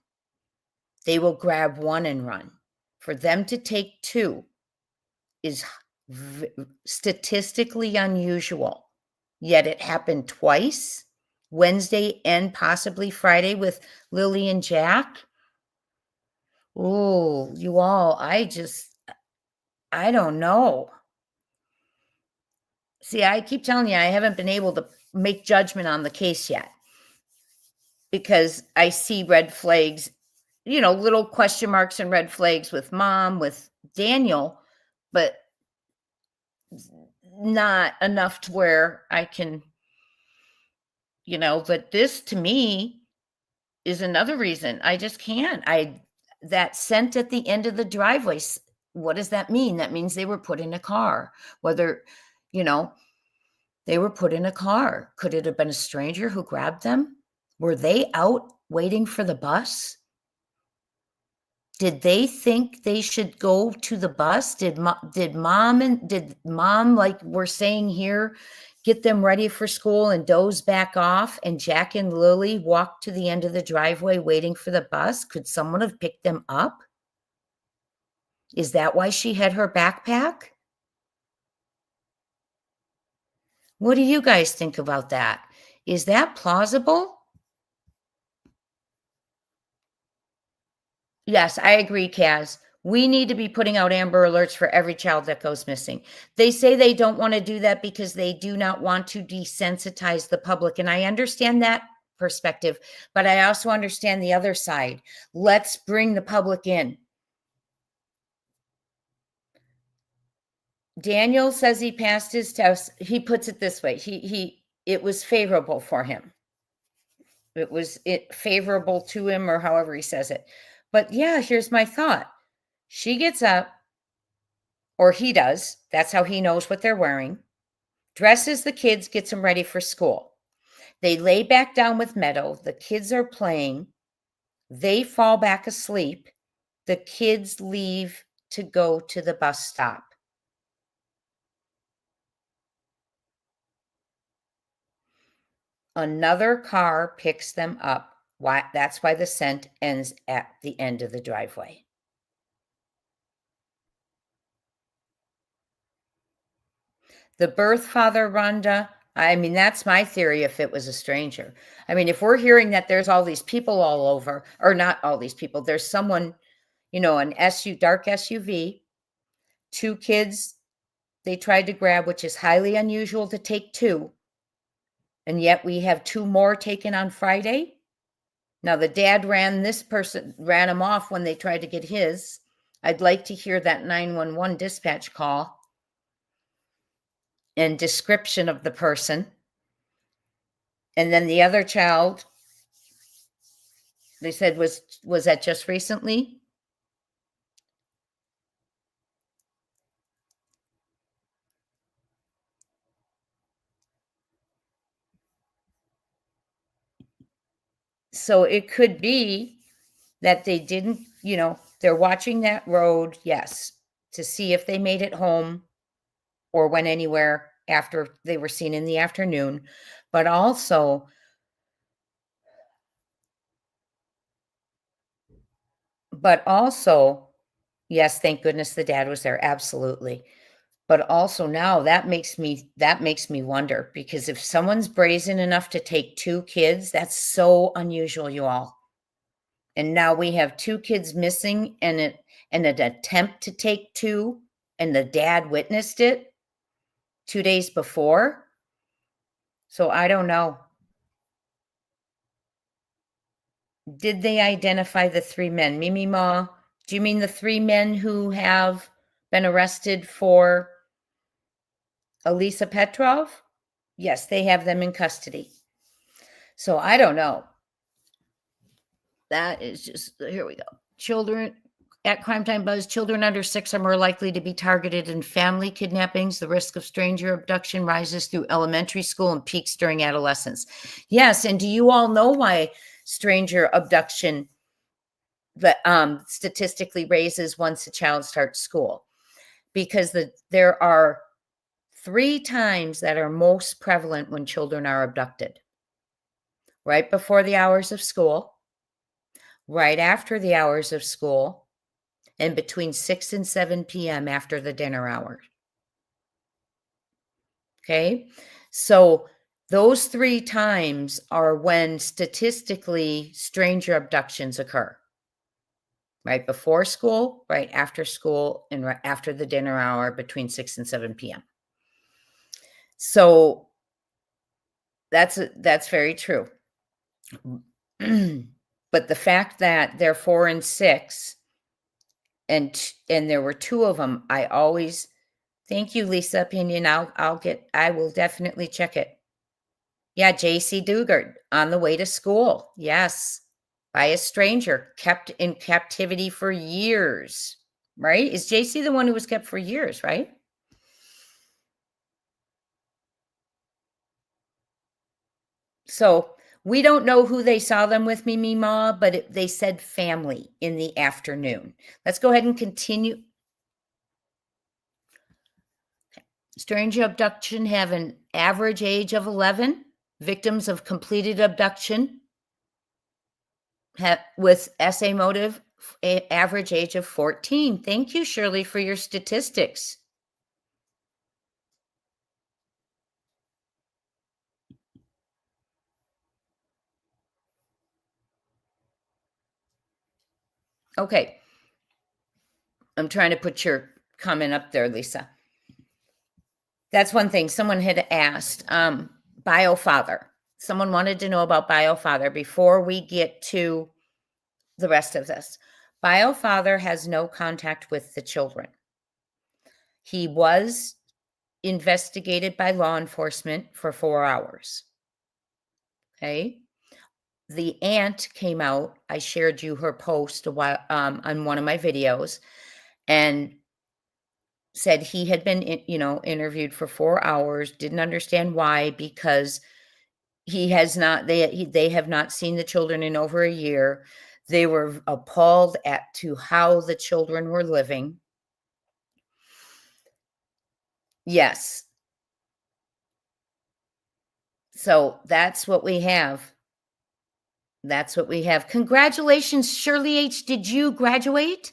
A: They will grab 1 and run. For them to take 2 is statistically unusual. Yet it happened twice, Wednesday and possibly Friday with Lily and Jack. Oh, you all, I don't know. See, I keep telling you, I haven't been able to make judgment on the case yet because I see red flags, little question marks and red flags with Mom, with Daniel, but not enough to where I can, but this to me is another reason. I just can't. That scent at the end of the driveway, what does that mean? That means they were put in a car. Whether, they were put in a car. Could it have been a stranger who grabbed them? Were they out waiting for the bus? Did they think they should go to the bus? Did mom, like we're saying here, get them ready for school and doze back off, and Jack and Lily walked to the end of the driveway waiting for the bus? Could someone have picked them up? Is that why she had her backpack? What do you guys think about that? Is that plausible? Yes, I agree, Kaz. We need to be putting out Amber Alerts for every child that goes missing. They say they don't want to do that because they do not want to desensitize the public. And I understand that perspective, but I also understand the other side. Let's bring the public in. Daniel says he passed his test. He puts it this way. It was favorable for him. It was favorable to him, or however he says it. But yeah, here's my thought. She gets up, or he does. That's how he knows what they're wearing. Dresses the kids, gets them ready for school. They lay back down with Meadow. The kids are playing. They fall back asleep. The kids leave to go to the bus stop. Another car picks them up. That's why the scent ends at the end of the driveway. The birth father, Rhonda, I mean, that's my theory if it was a stranger. I mean, if we're hearing that there's all these people all over, or not all these people, there's someone, an dark SUV, 2 kids they tried to grab, which is highly unusual to take 2. And yet we have 2 more taken on Friday. Now the dad ran him off when they tried to get his. I'd like to hear that 911 dispatch call and description of the person. And then the other child, they said was that just recently? So it could be that they didn't, they're watching that road, yes, to see if they made it home or went anywhere after they were seen in the afternoon. But also, yes, thank goodness the dad was there. Absolutely. But also now that makes me wonder, because if someone's brazen enough to take 2 kids, that's so unusual, you all. And now we have 2 kids missing and an attempt to take 2, and the dad witnessed it 2 days before. So I don't know. Did they identify the 3 men? Mimi Ma, do you mean the 3 men who have been arrested for Alisa Petrov? Yes, they have them in custody. So I don't know. That is just, here we go. Children at Crime Time Buzz, children under 6 are more likely to be targeted in family kidnappings. The risk of stranger abduction rises through elementary school and peaks during adolescence. Yes, and do you all know why stranger abduction statistically raises once a child starts school? Because there are 3 times that are most prevalent when children are abducted. Right before the hours of school, right after the hours of school, and between 6 and 7 p.m. after the dinner hour. Okay, so those 3 times are when statistically stranger abductions occur. Right before school, right after school, and right after the dinner hour between 6 and 7 p.m. So that's very true. But the fact that they're 4 and 6, and there were 2 of them, I always, thank you, Lisa Opinion. I will definitely check it. Yeah, J.C. Dugard on the way to school. Yes, by a stranger, kept in captivity for years. Right? Is J.C. the one who was kept for years, right? So we don't know who they saw them with, Mimi Ma, but they said family in the afternoon. Let's go ahead and continue. Stranger abduction have an average age of 11. Victims of completed abduction with SA motive, average age of 14. Thank you, Shirley, for your statistics. Okay. I'm trying to put your comment up there, Lisa. That's one thing someone had asked. BioFather. Someone wanted to know about BioFather before we get to the rest of this. BioFather has no contact with the children. He was investigated by law enforcement for 4 hours. Okay. The aunt came out. I shared you her post a while on one of my videos, and said he had been, interviewed for 4 hours. Didn't understand why, because he has not. They have not seen the children in over a year. They were appalled to how the children were living. Yes. So that's what we have. That's what we have. Congratulations, Shirley H. Did you graduate?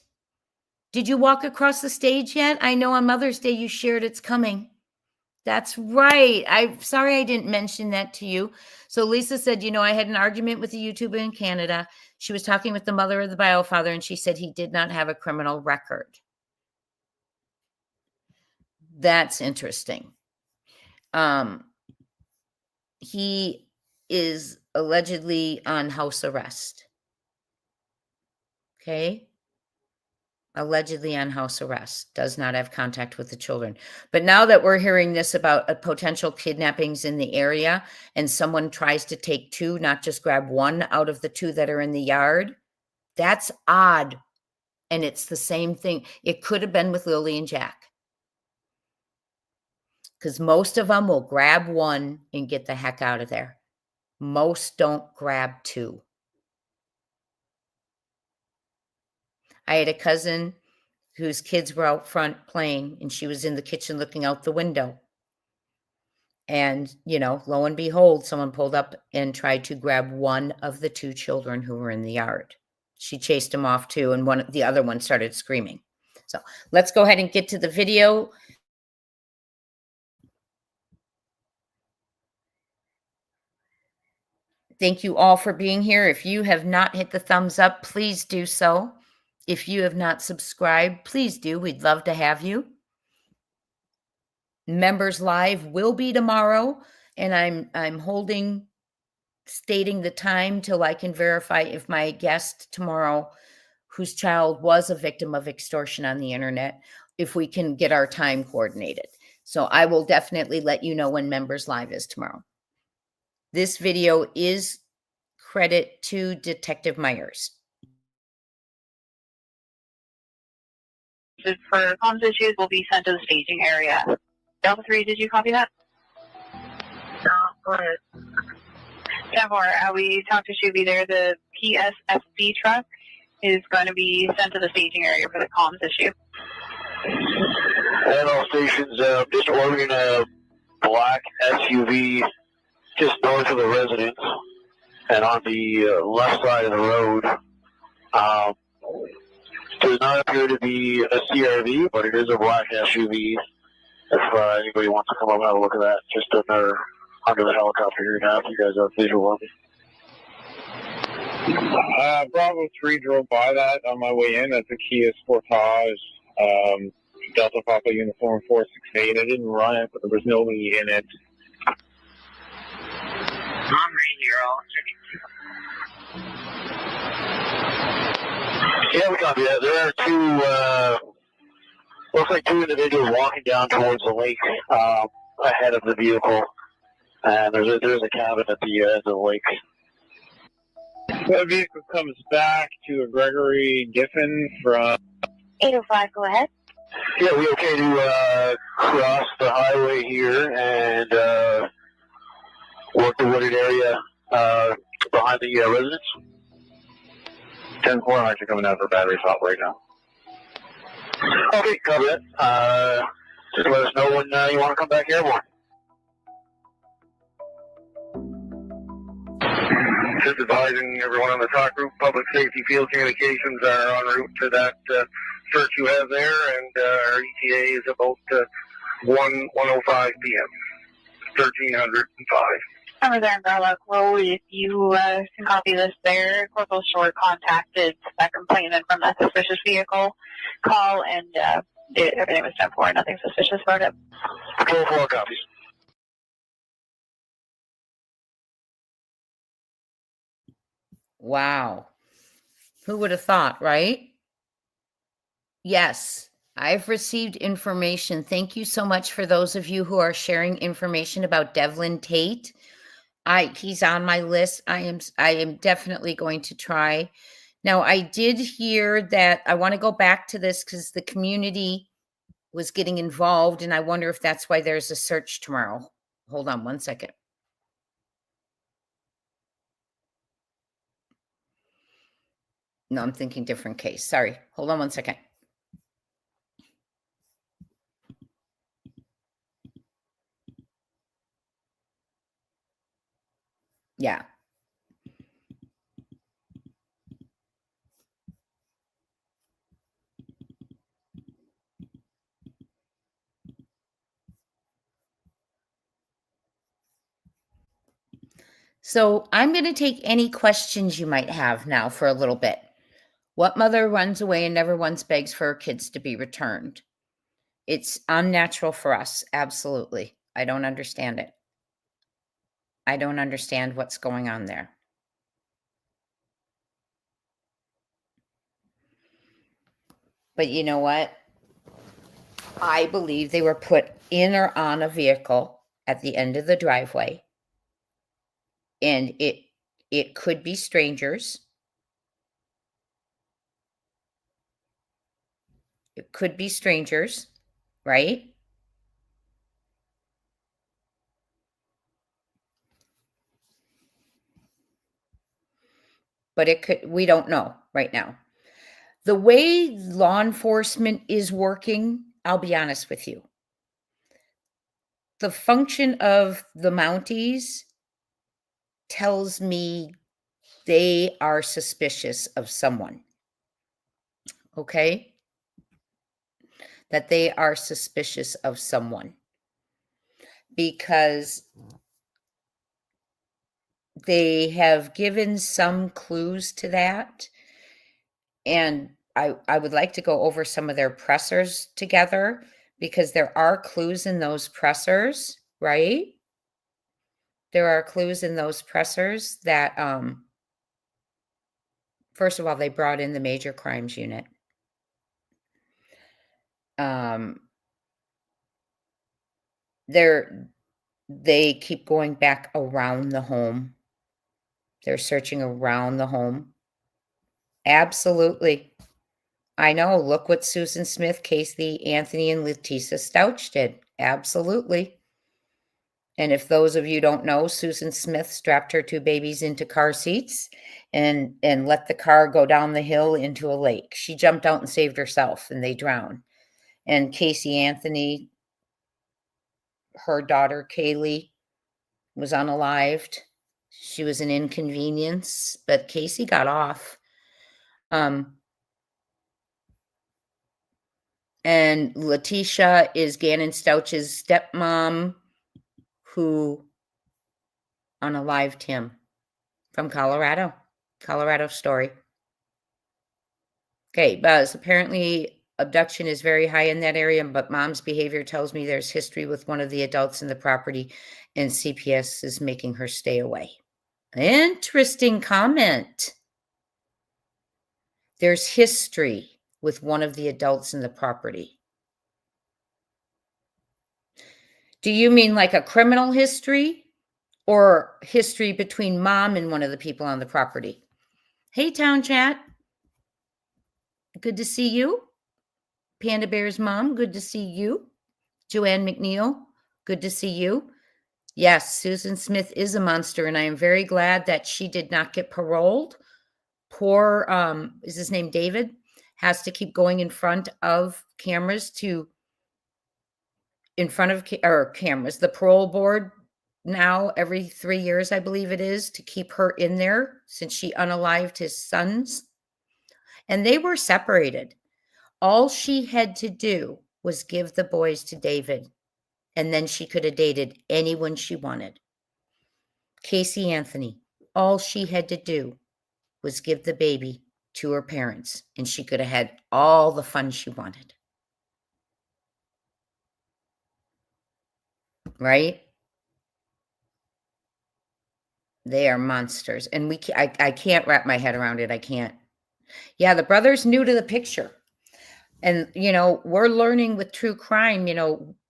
A: Did you walk across the stage yet? I know on Mother's Day you shared it's coming. That's right. I'm sorry I didn't mention that to you. So Lisa said, I had an argument with a YouTuber in Canada. She was talking with the mother of the BioFather, and she said he did not have a criminal record. That's interesting. He is allegedly on house arrest. Okay. Allegedly on house arrest, does not have contact with the children. But now that we're hearing this about potential kidnappings in the area, and someone tries to take 2, not just grab 1 out of the 2 that are in the yard, that's odd. And it's the same thing. It could have been with Lily and Jack, because most of them will grab 1 and get the heck out of there. Most don't grab 2. I had a cousin whose kids were out front playing, and she was in the kitchen looking out the window. And, lo and behold, someone pulled up and tried to grab 1 of the 2 children who were in the yard. She chased him off too, and the other one started screaming. So let's go ahead and get to the video. Thank you all for being here. If you have not hit the thumbs up, please do so. If you have not subscribed, please do. We'd love to have you. Members Live will be tomorrow, and I'm stating the time till I can verify if my guest tomorrow, whose child was a victim of extortion on the internet, if we can get our time coordinated. So I will definitely let you know when Members Live is tomorrow. This video is credit to Detective Myers.
K: For comms issues will be sent to the staging area. Delta 3, did you copy that? No, go ahead. 10-4, we talked to Shuby there. The PSFB truck is going to be sent to the staging area for the comms issue.
M: And all stations, just ordering a black SUV just north of the residence and on the left side of the road. Does not appear to be a CRV, but it is a black SUV. If anybody wants to come up and have a look at that, just under the helicopter here now, if you guys have visual of it.
L: Bravo 3 drove by that on my way in. That's a Kia Sportage, Delta Papa Uniform 468. I didn't run it, but there was nobody in it.
N: I'm right here,
M: Yeah, we copy that. There are 2, looks like 2 individuals walking down towards the lake ahead of the vehicle. And there's a cabin at the end of the lake.
L: The vehicle comes back to a Gregory Giffen from
K: 805, go ahead.
M: Yeah, we okay to cross the highway here and work the wooded area behind the residence?
L: 10-4, I'm actually coming down for battery swap right now.
M: Okay, copy that. Just let us know when you want to come back airborne.
L: Just advising everyone on the talk group, public safety field communications are en route to that search you have there, and our ETA is about 1:05 p.m. 1305.
K: Over there in Garlock Road, if you can copy this there, Corporal Short contacted that complainant from that suspicious vehicle call, and everything was done for. Nothing suspicious about it.
L: Patrol 4 copies.
A: Wow. Who would have thought, right? Yes, I've received information. Thank you so much for those of you who are sharing information about Devlin Tate. He's on my list. I am definitely going to try. Now, I did hear that I want to go back to this because the community was getting involved, and I wonder if that's why there's a search tomorrow. Hold on one second. No, I'm thinking different case. Sorry. Hold on one second. Yeah. So I'm going to take any questions you might have now for a little bit. What mother runs away and never once begs for her kids to be returned? It's unnatural for us. Absolutely. I don't understand it. I don't understand what's going on there. But you know what? I believe they were put in or on a vehicle at the end of the driveway. And it could be strangers. It could be strangers, right? But it could, we don't know right now. The way law enforcement is working, I'll be honest with you. The function of the Mounties tells me they are suspicious of someone. Okay? That they are suspicious of someone. Because they have given some clues to that. And I would like to go over some of their pressers together because there are clues in those pressers, right? There are clues in those pressers that, first of all, they brought in the major crimes unit. They keep going back around the home. They're searching around the home. Absolutely. I know. Look what Susan Smith, Casey Anthony, and Letisa Stouch did. Absolutely. And if those of you don't know, Susan Smith strapped her two babies into car seats and let the car go down the hill into a lake. She jumped out and saved herself, and they drowned. And Casey Anthony, her daughter Kaylee, was unalived. She was an inconvenience, but Casey got off. And Letitia is Gannon Stouch's stepmom, who unalived him from Colorado story. Okay, Buzz, apparently abduction is very high in that area, but mom's behavior tells me there's history with one of the adults in the property, and CPS is making her stay away. Interesting comment. There's history with one of the adults in the property. Do you mean like a criminal history or history between mom and one of the people on the property? Hey, Town Chat. Good to see you. Panda Bear's mom, good to see you. Joanne McNeil, good to see you. Yes, Susan Smith is a monster, and I am very glad that she did not get paroled. Poor, is his name David? Has to keep going in front of cameras cameras. The parole board now every 3 years, I believe it is, to keep her in there since she unalived his sons. And they were separated. All she had to do was give the boys to David, and then she could have dated anyone she wanted. Casey Anthony, all she had to do was give the baby to her parents, and she could have had all the fun she wanted. Right? They are monsters. And I can't wrap my head around it. I can't. Yeah, the brother's new to the picture. And, we're learning with true crime,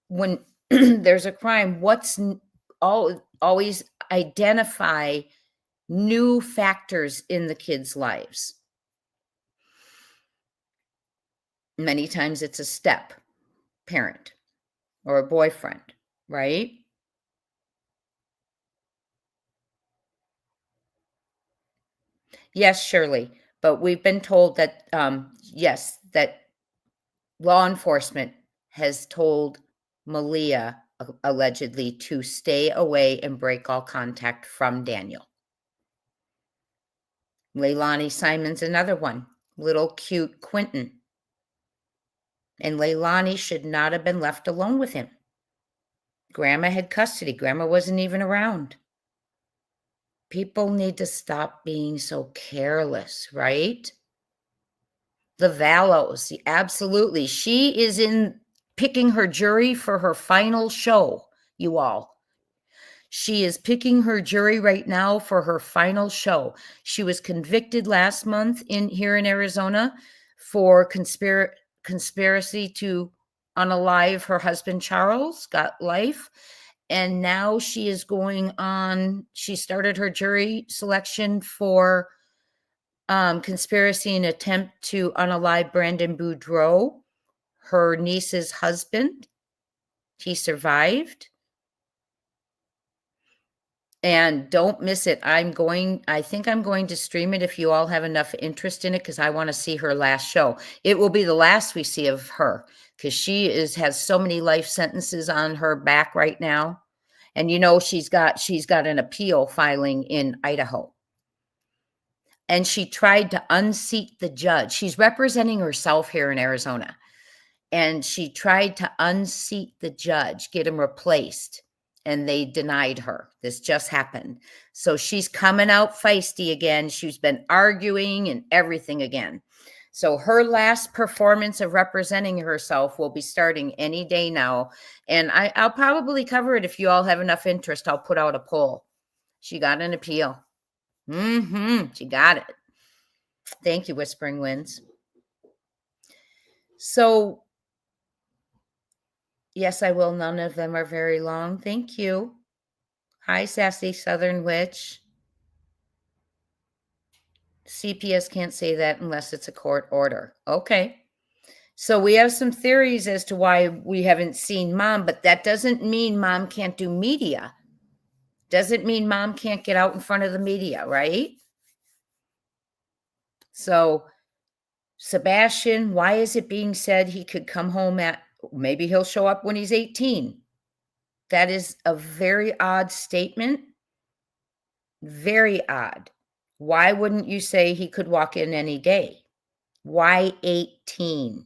A: when there's a crime, always identify new factors in the kids' lives. Many times it's a step parent or a boyfriend, right? Yes, Shirley, but we've been told that, yes, that law enforcement has told Malia, allegedly, to stay away and break all contact from Daniel. Leilani Simon's another one, little cute Quentin. And Leilani should not have been left alone with him. Grandma had custody. Grandma wasn't even around. People need to stop being so careless, right? The Vallows, absolutely. She is picking her jury for her final show, you all. She is picking her jury right now for her final show. She was convicted last month here in Arizona for conspiracy to unalive her husband, Charles, got life. And now she is going on, she started her jury selection for conspiracy and attempt to unalive Brandon Boudreaux, her niece's husband. He survived. And don't miss it. I think I'm going to stream it if you all have enough interest in it, because I want to see her last show. It will be the last we see of her, because she has so many life sentences on her back right now. And she's got an appeal filing in Idaho. And she tried to unseat the judge. She's representing herself here in Arizona. And she tried to unseat the judge, get him replaced. And they denied her. This just happened. So she's coming out feisty again. She's been arguing and everything again. So her last performance of representing herself will be starting any day now. And I'll probably cover it if you all have enough interest. I'll put out a poll. She got an appeal. She got it. Thank you, Whispering Winds. So, yes, I will. None of them are very long. Thank you. Hi, Sassy Southern Witch. CPS can't say that unless it's a court order. Okay. So we have some theories as to why we haven't seen Mom, but that doesn't mean Mom can't do media. Doesn't mean Mom can't get out in front of the media, right? So, Sebastian, why is it being said he could come home maybe he'll show up when he's 18? That is a very odd statement. Very odd. Why wouldn't you say he could walk in any day? Why 18?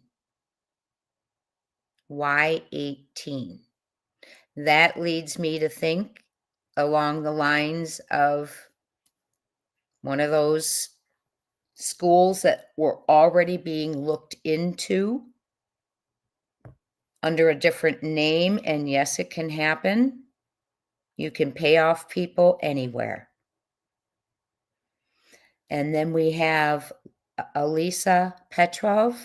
A: Why 18? That leads me to think along the lines of one of those schools that were already being looked into under a different name. And yes, it can happen. You can pay off people anywhere. And then we have Alisa, Petro,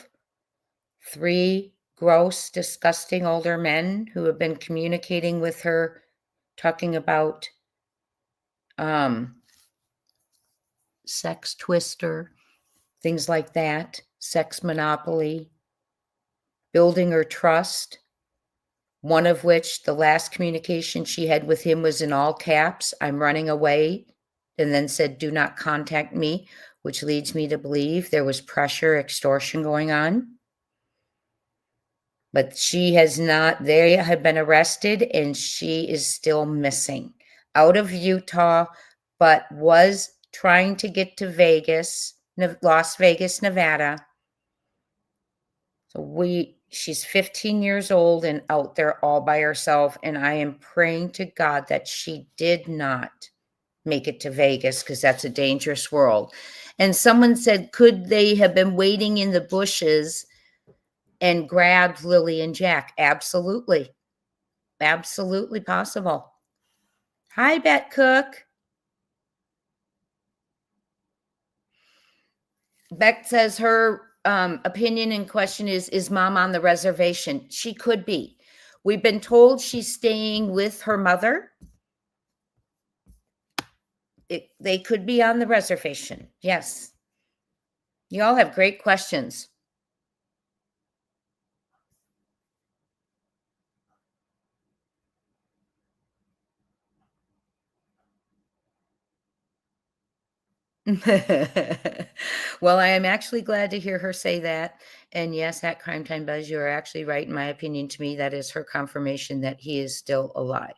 A: 3 gross, disgusting older men who have been communicating with her, talking about sex twister, things like that, sex monopoly, building her trust. One of which, the last communication she had with him was in all caps, "I'm running away," and then said, "Do not contact me," which leads me to believe there was pressure, extortion going on. But she has not, they have been arrested and she is still missing out of Utah, but was trying to get to Las Vegas, Nevada. So she's 15 years old and out there all by herself. And I am praying to God that she did not make it to Vegas because that's a dangerous world. And someone said, could they have been waiting in the bushes and grabbed Lily and Jack? Absolutely. Absolutely possible. Hi, Bet Cook. Beck says her opinion and question is Mom on the reservation? She could be. We've been told she's staying with her mother. They could be on the reservation. Yes. You all have great questions. Well, I am actually glad to hear her say that. And yes, at Crime Time Buzz, you are actually right. In my opinion, to me, that is her confirmation that he is still alive.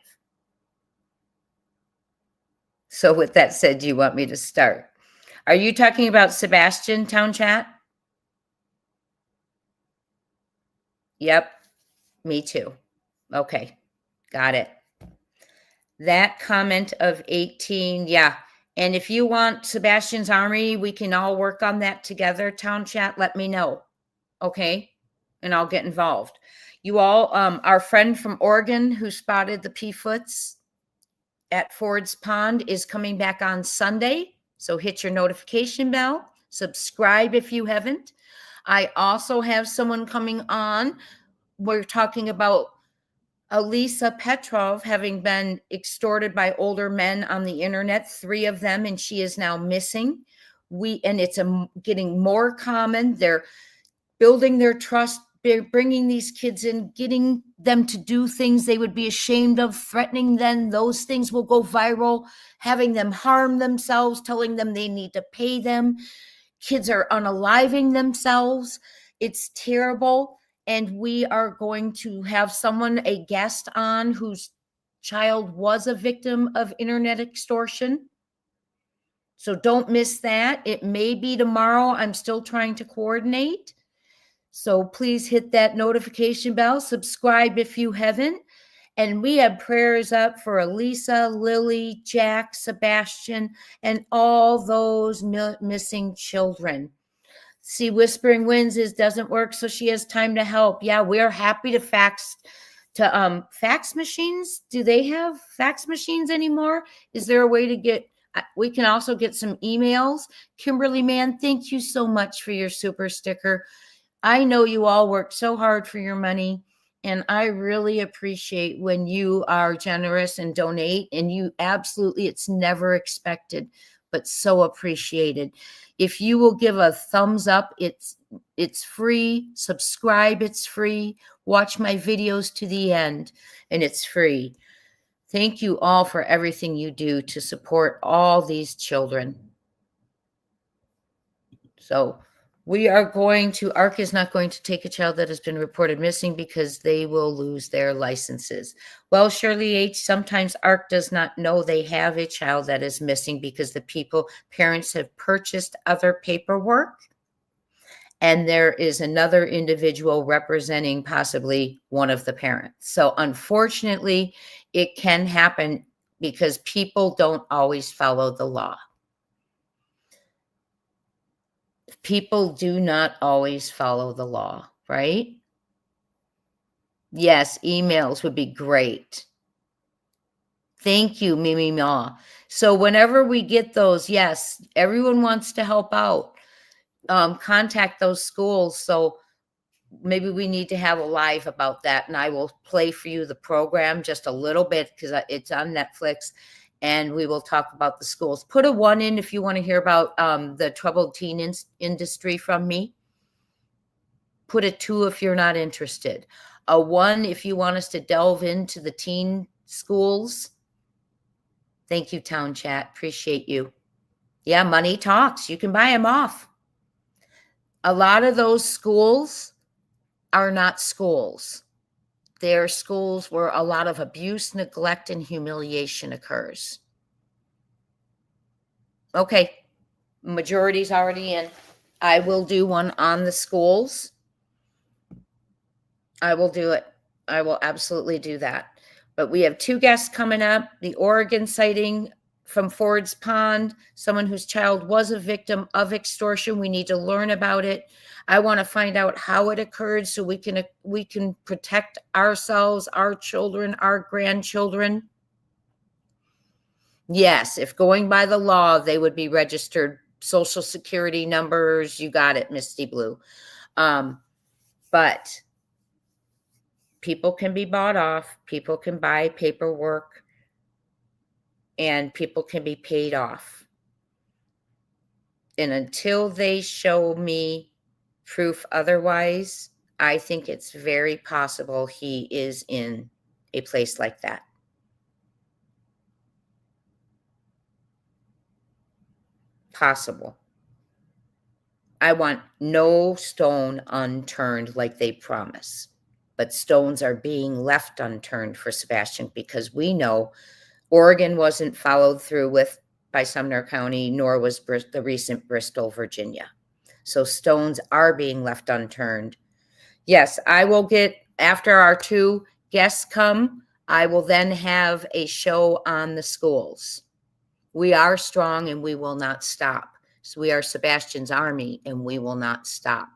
A: So with that said, do you want me to start? Are you talking about Sebastian, Town Chat? Yep, me too. Okay, got it. That comment of 18, yeah. And if you want Sebastian's Army, we can all work on that together, Town Chat. Let me know, okay? And I'll get involved. You all, our friend from Oregon who spotted the P-Foots at Ford's Pond is coming back on Sunday. So hit your notification bell. Subscribe if you haven't. I also have someone coming on. We're talking about Alisa Petro having been extorted by older men on the internet, 3 of them, and she is now missing. And it's getting more common. They're building their trust, bringing these kids in, getting them to do things they would be ashamed of, threatening them. Those things will go viral, having them harm themselves, telling them they need to pay them. Kids are unaliving themselves. It's terrible. And we are going to have a guest on whose child was a victim of internet extortion. So don't miss that. It may be tomorrow. I'm still trying to coordinate. So please hit that notification bell. Subscribe if you haven't. And we have prayers up for Alisa, Lily, Jack, Sebastian, and all those missing children. See, Whispering Winds doesn't work, so she has time to help. Yeah, we're happy to fax machines. Do they have fax machines anymore? Is there a way to get, we can also get some emails. Kimberly Mann, thank you so much for your super sticker. I know you all work so hard for your money, and I really appreciate when you are generous and donate, and you absolutely, it's never expected, but so appreciated. If you will give a thumbs up, it's free. Subscribe, it's free. Watch my videos to the end, and it's free. Thank you all for everything you do to support all these children. So ARC is not going to take a child that has been reported missing because they will lose their licenses. Well, Shirley H., sometimes ARC does not know they have a child that is missing because parents have purchased other paperwork, and there is another individual representing possibly one of the parents. So unfortunately, it can happen because people don't always follow the law. People do not always follow the law, right? Yes, emails would be great. Thank you, Mimi Ma. So whenever we get those, yes, everyone wants to help out. Contact those schools. So maybe we need to have a live about that, and I will play for you the program just a little bit because it's on Netflix. And we will talk about the schools. Put a 1 in if you want to hear about the troubled teen industry from me. Put a 2 if you're not interested. A 1 if you want us to delve into the teen schools. Thank you, Town Chat. Appreciate you. Yeah, money talks. You can buy them off. A lot of those schools are not schools. They're schools where a lot of abuse, neglect, and humiliation occurs. Okay, majority's already in. I will do one on the schools. I will do it. I will absolutely do that. But we have 2 guests coming up. The Oregon sighting from Ford's Pond, someone whose child was a victim of extortion. We need to learn about it. I want to find out how it occurred so we can protect ourselves, our children, our grandchildren. Yes, if going by the law, they would be registered Social Security numbers. You got it, Misty Blue. But people can be bought off. People can buy paperwork, and people can be paid off. And until they show me proof otherwise, I think it's very possible he is in a place like that. Possible. I want no stone unturned like they promise. But stones are being left unturned for Sebastian, because we know Oregon wasn't followed through with by Sumner County, nor was the recent Bristol, Virginia. So stones are being left unturned. Yes, I will get, after our 2 guests come, I will then have a show on the schools. We are strong and we will not stop. So we are Sebastian's army and we will not stop.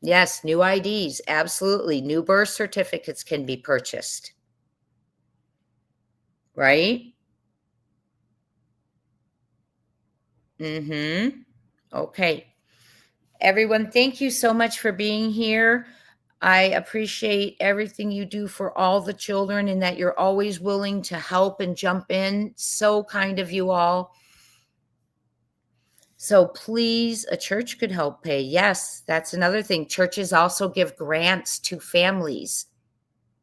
A: Yes, new IDs, absolutely. New birth certificates can be purchased. Right? Okay. Everyone, thank you so much for being here. I appreciate everything you do for all the children and that you're always willing to help and jump in. So kind of you all. So please, a church could help pay. Yes, that's another thing. Churches also give grants to families.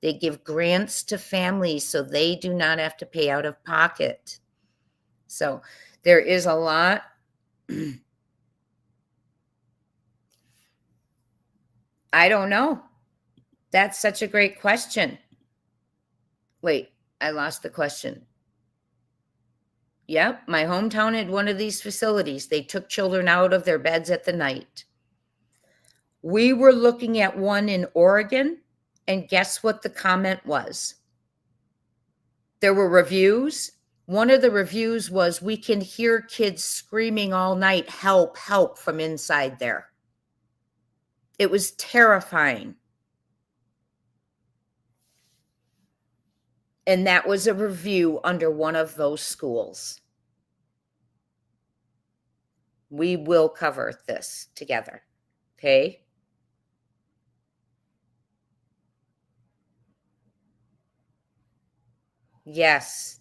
A: They give grants to families so they do not have to pay out of pocket. So there is a lot. I don't know. That's such a great question. Wait, I lost the question. Yep, my hometown had one of these facilities. They took children out of their beds at the night. We were looking at one in Oregon, and guess what the comment was? There were reviews. One of the reviews was, we can hear kids screaming all night, help, help, from inside there. It was terrifying. And that was a review under one of those schools. We will cover this together, okay? Yes.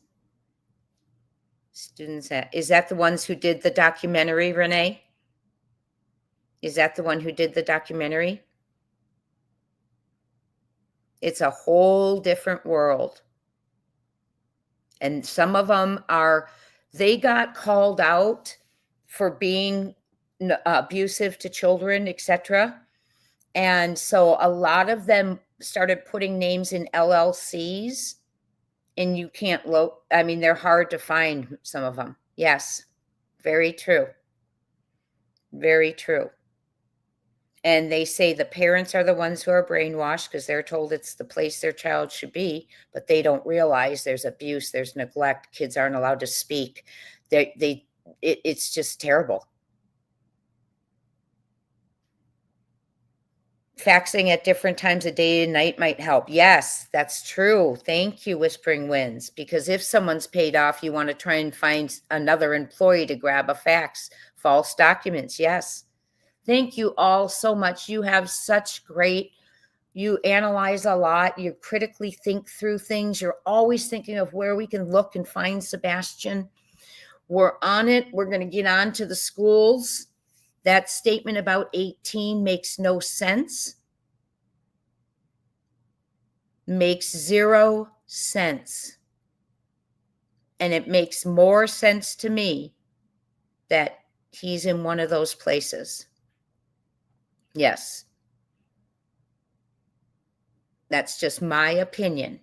A: Students, is that the ones who did the documentary, Renee? Is that the one who did the documentary? It's a whole different world. And some of them they got called out for being abusive to children, etc. And so a lot of them started putting names in LLCs, and you can't I mean, they're hard to find, some of them. Yes, very true. Very true. And they say the parents are the ones who are brainwashed because they're told it's the place their child should be, but they don't realize there's abuse, there's neglect, kids aren't allowed to speak. It's just terrible. Faxing at different times of day and night might help. Yes, that's true. Thank you, Whispering Winds. Because if someone's paid off, you want to try and find another employee to grab a fax. False documents, yes. Thank you all so much. You have such you analyze a lot. You critically think through things. You're always thinking of where we can look and find Sebastian. We're on it. We're going to get on to the schools. That statement about 18 makes no sense. Makes 0 sense. And it makes more sense to me that he's in one of those places. Yes. That's just my opinion.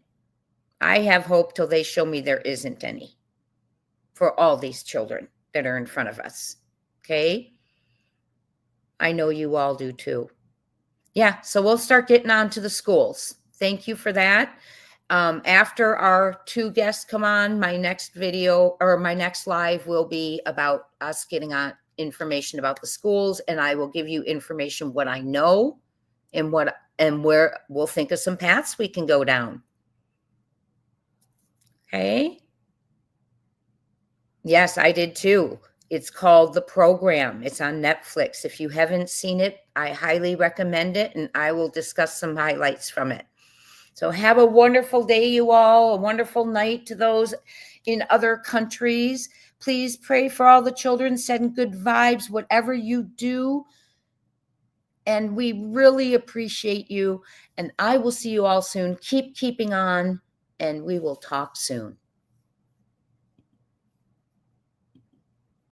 A: I have hope till they show me there isn't any for all these children that are in front of us. Okay? I know you all do too. Yeah, so we'll start getting on to the schools. Thank you for that. After our 2 guests come on, my next video or my next live will be about us getting on information about the schools, and I will give you information what I know and where we'll think of some paths we can go down. Okay. Yes, I did too. It's called The Program. It's on Netflix. If you haven't seen it, I highly recommend it, and I will discuss some highlights from it. So have a wonderful day, you all, a wonderful night to those in other countries. Please pray for all the children, send good vibes, whatever you do. And we really appreciate you. And I will see you all soon. Keep keeping on, and we will talk soon.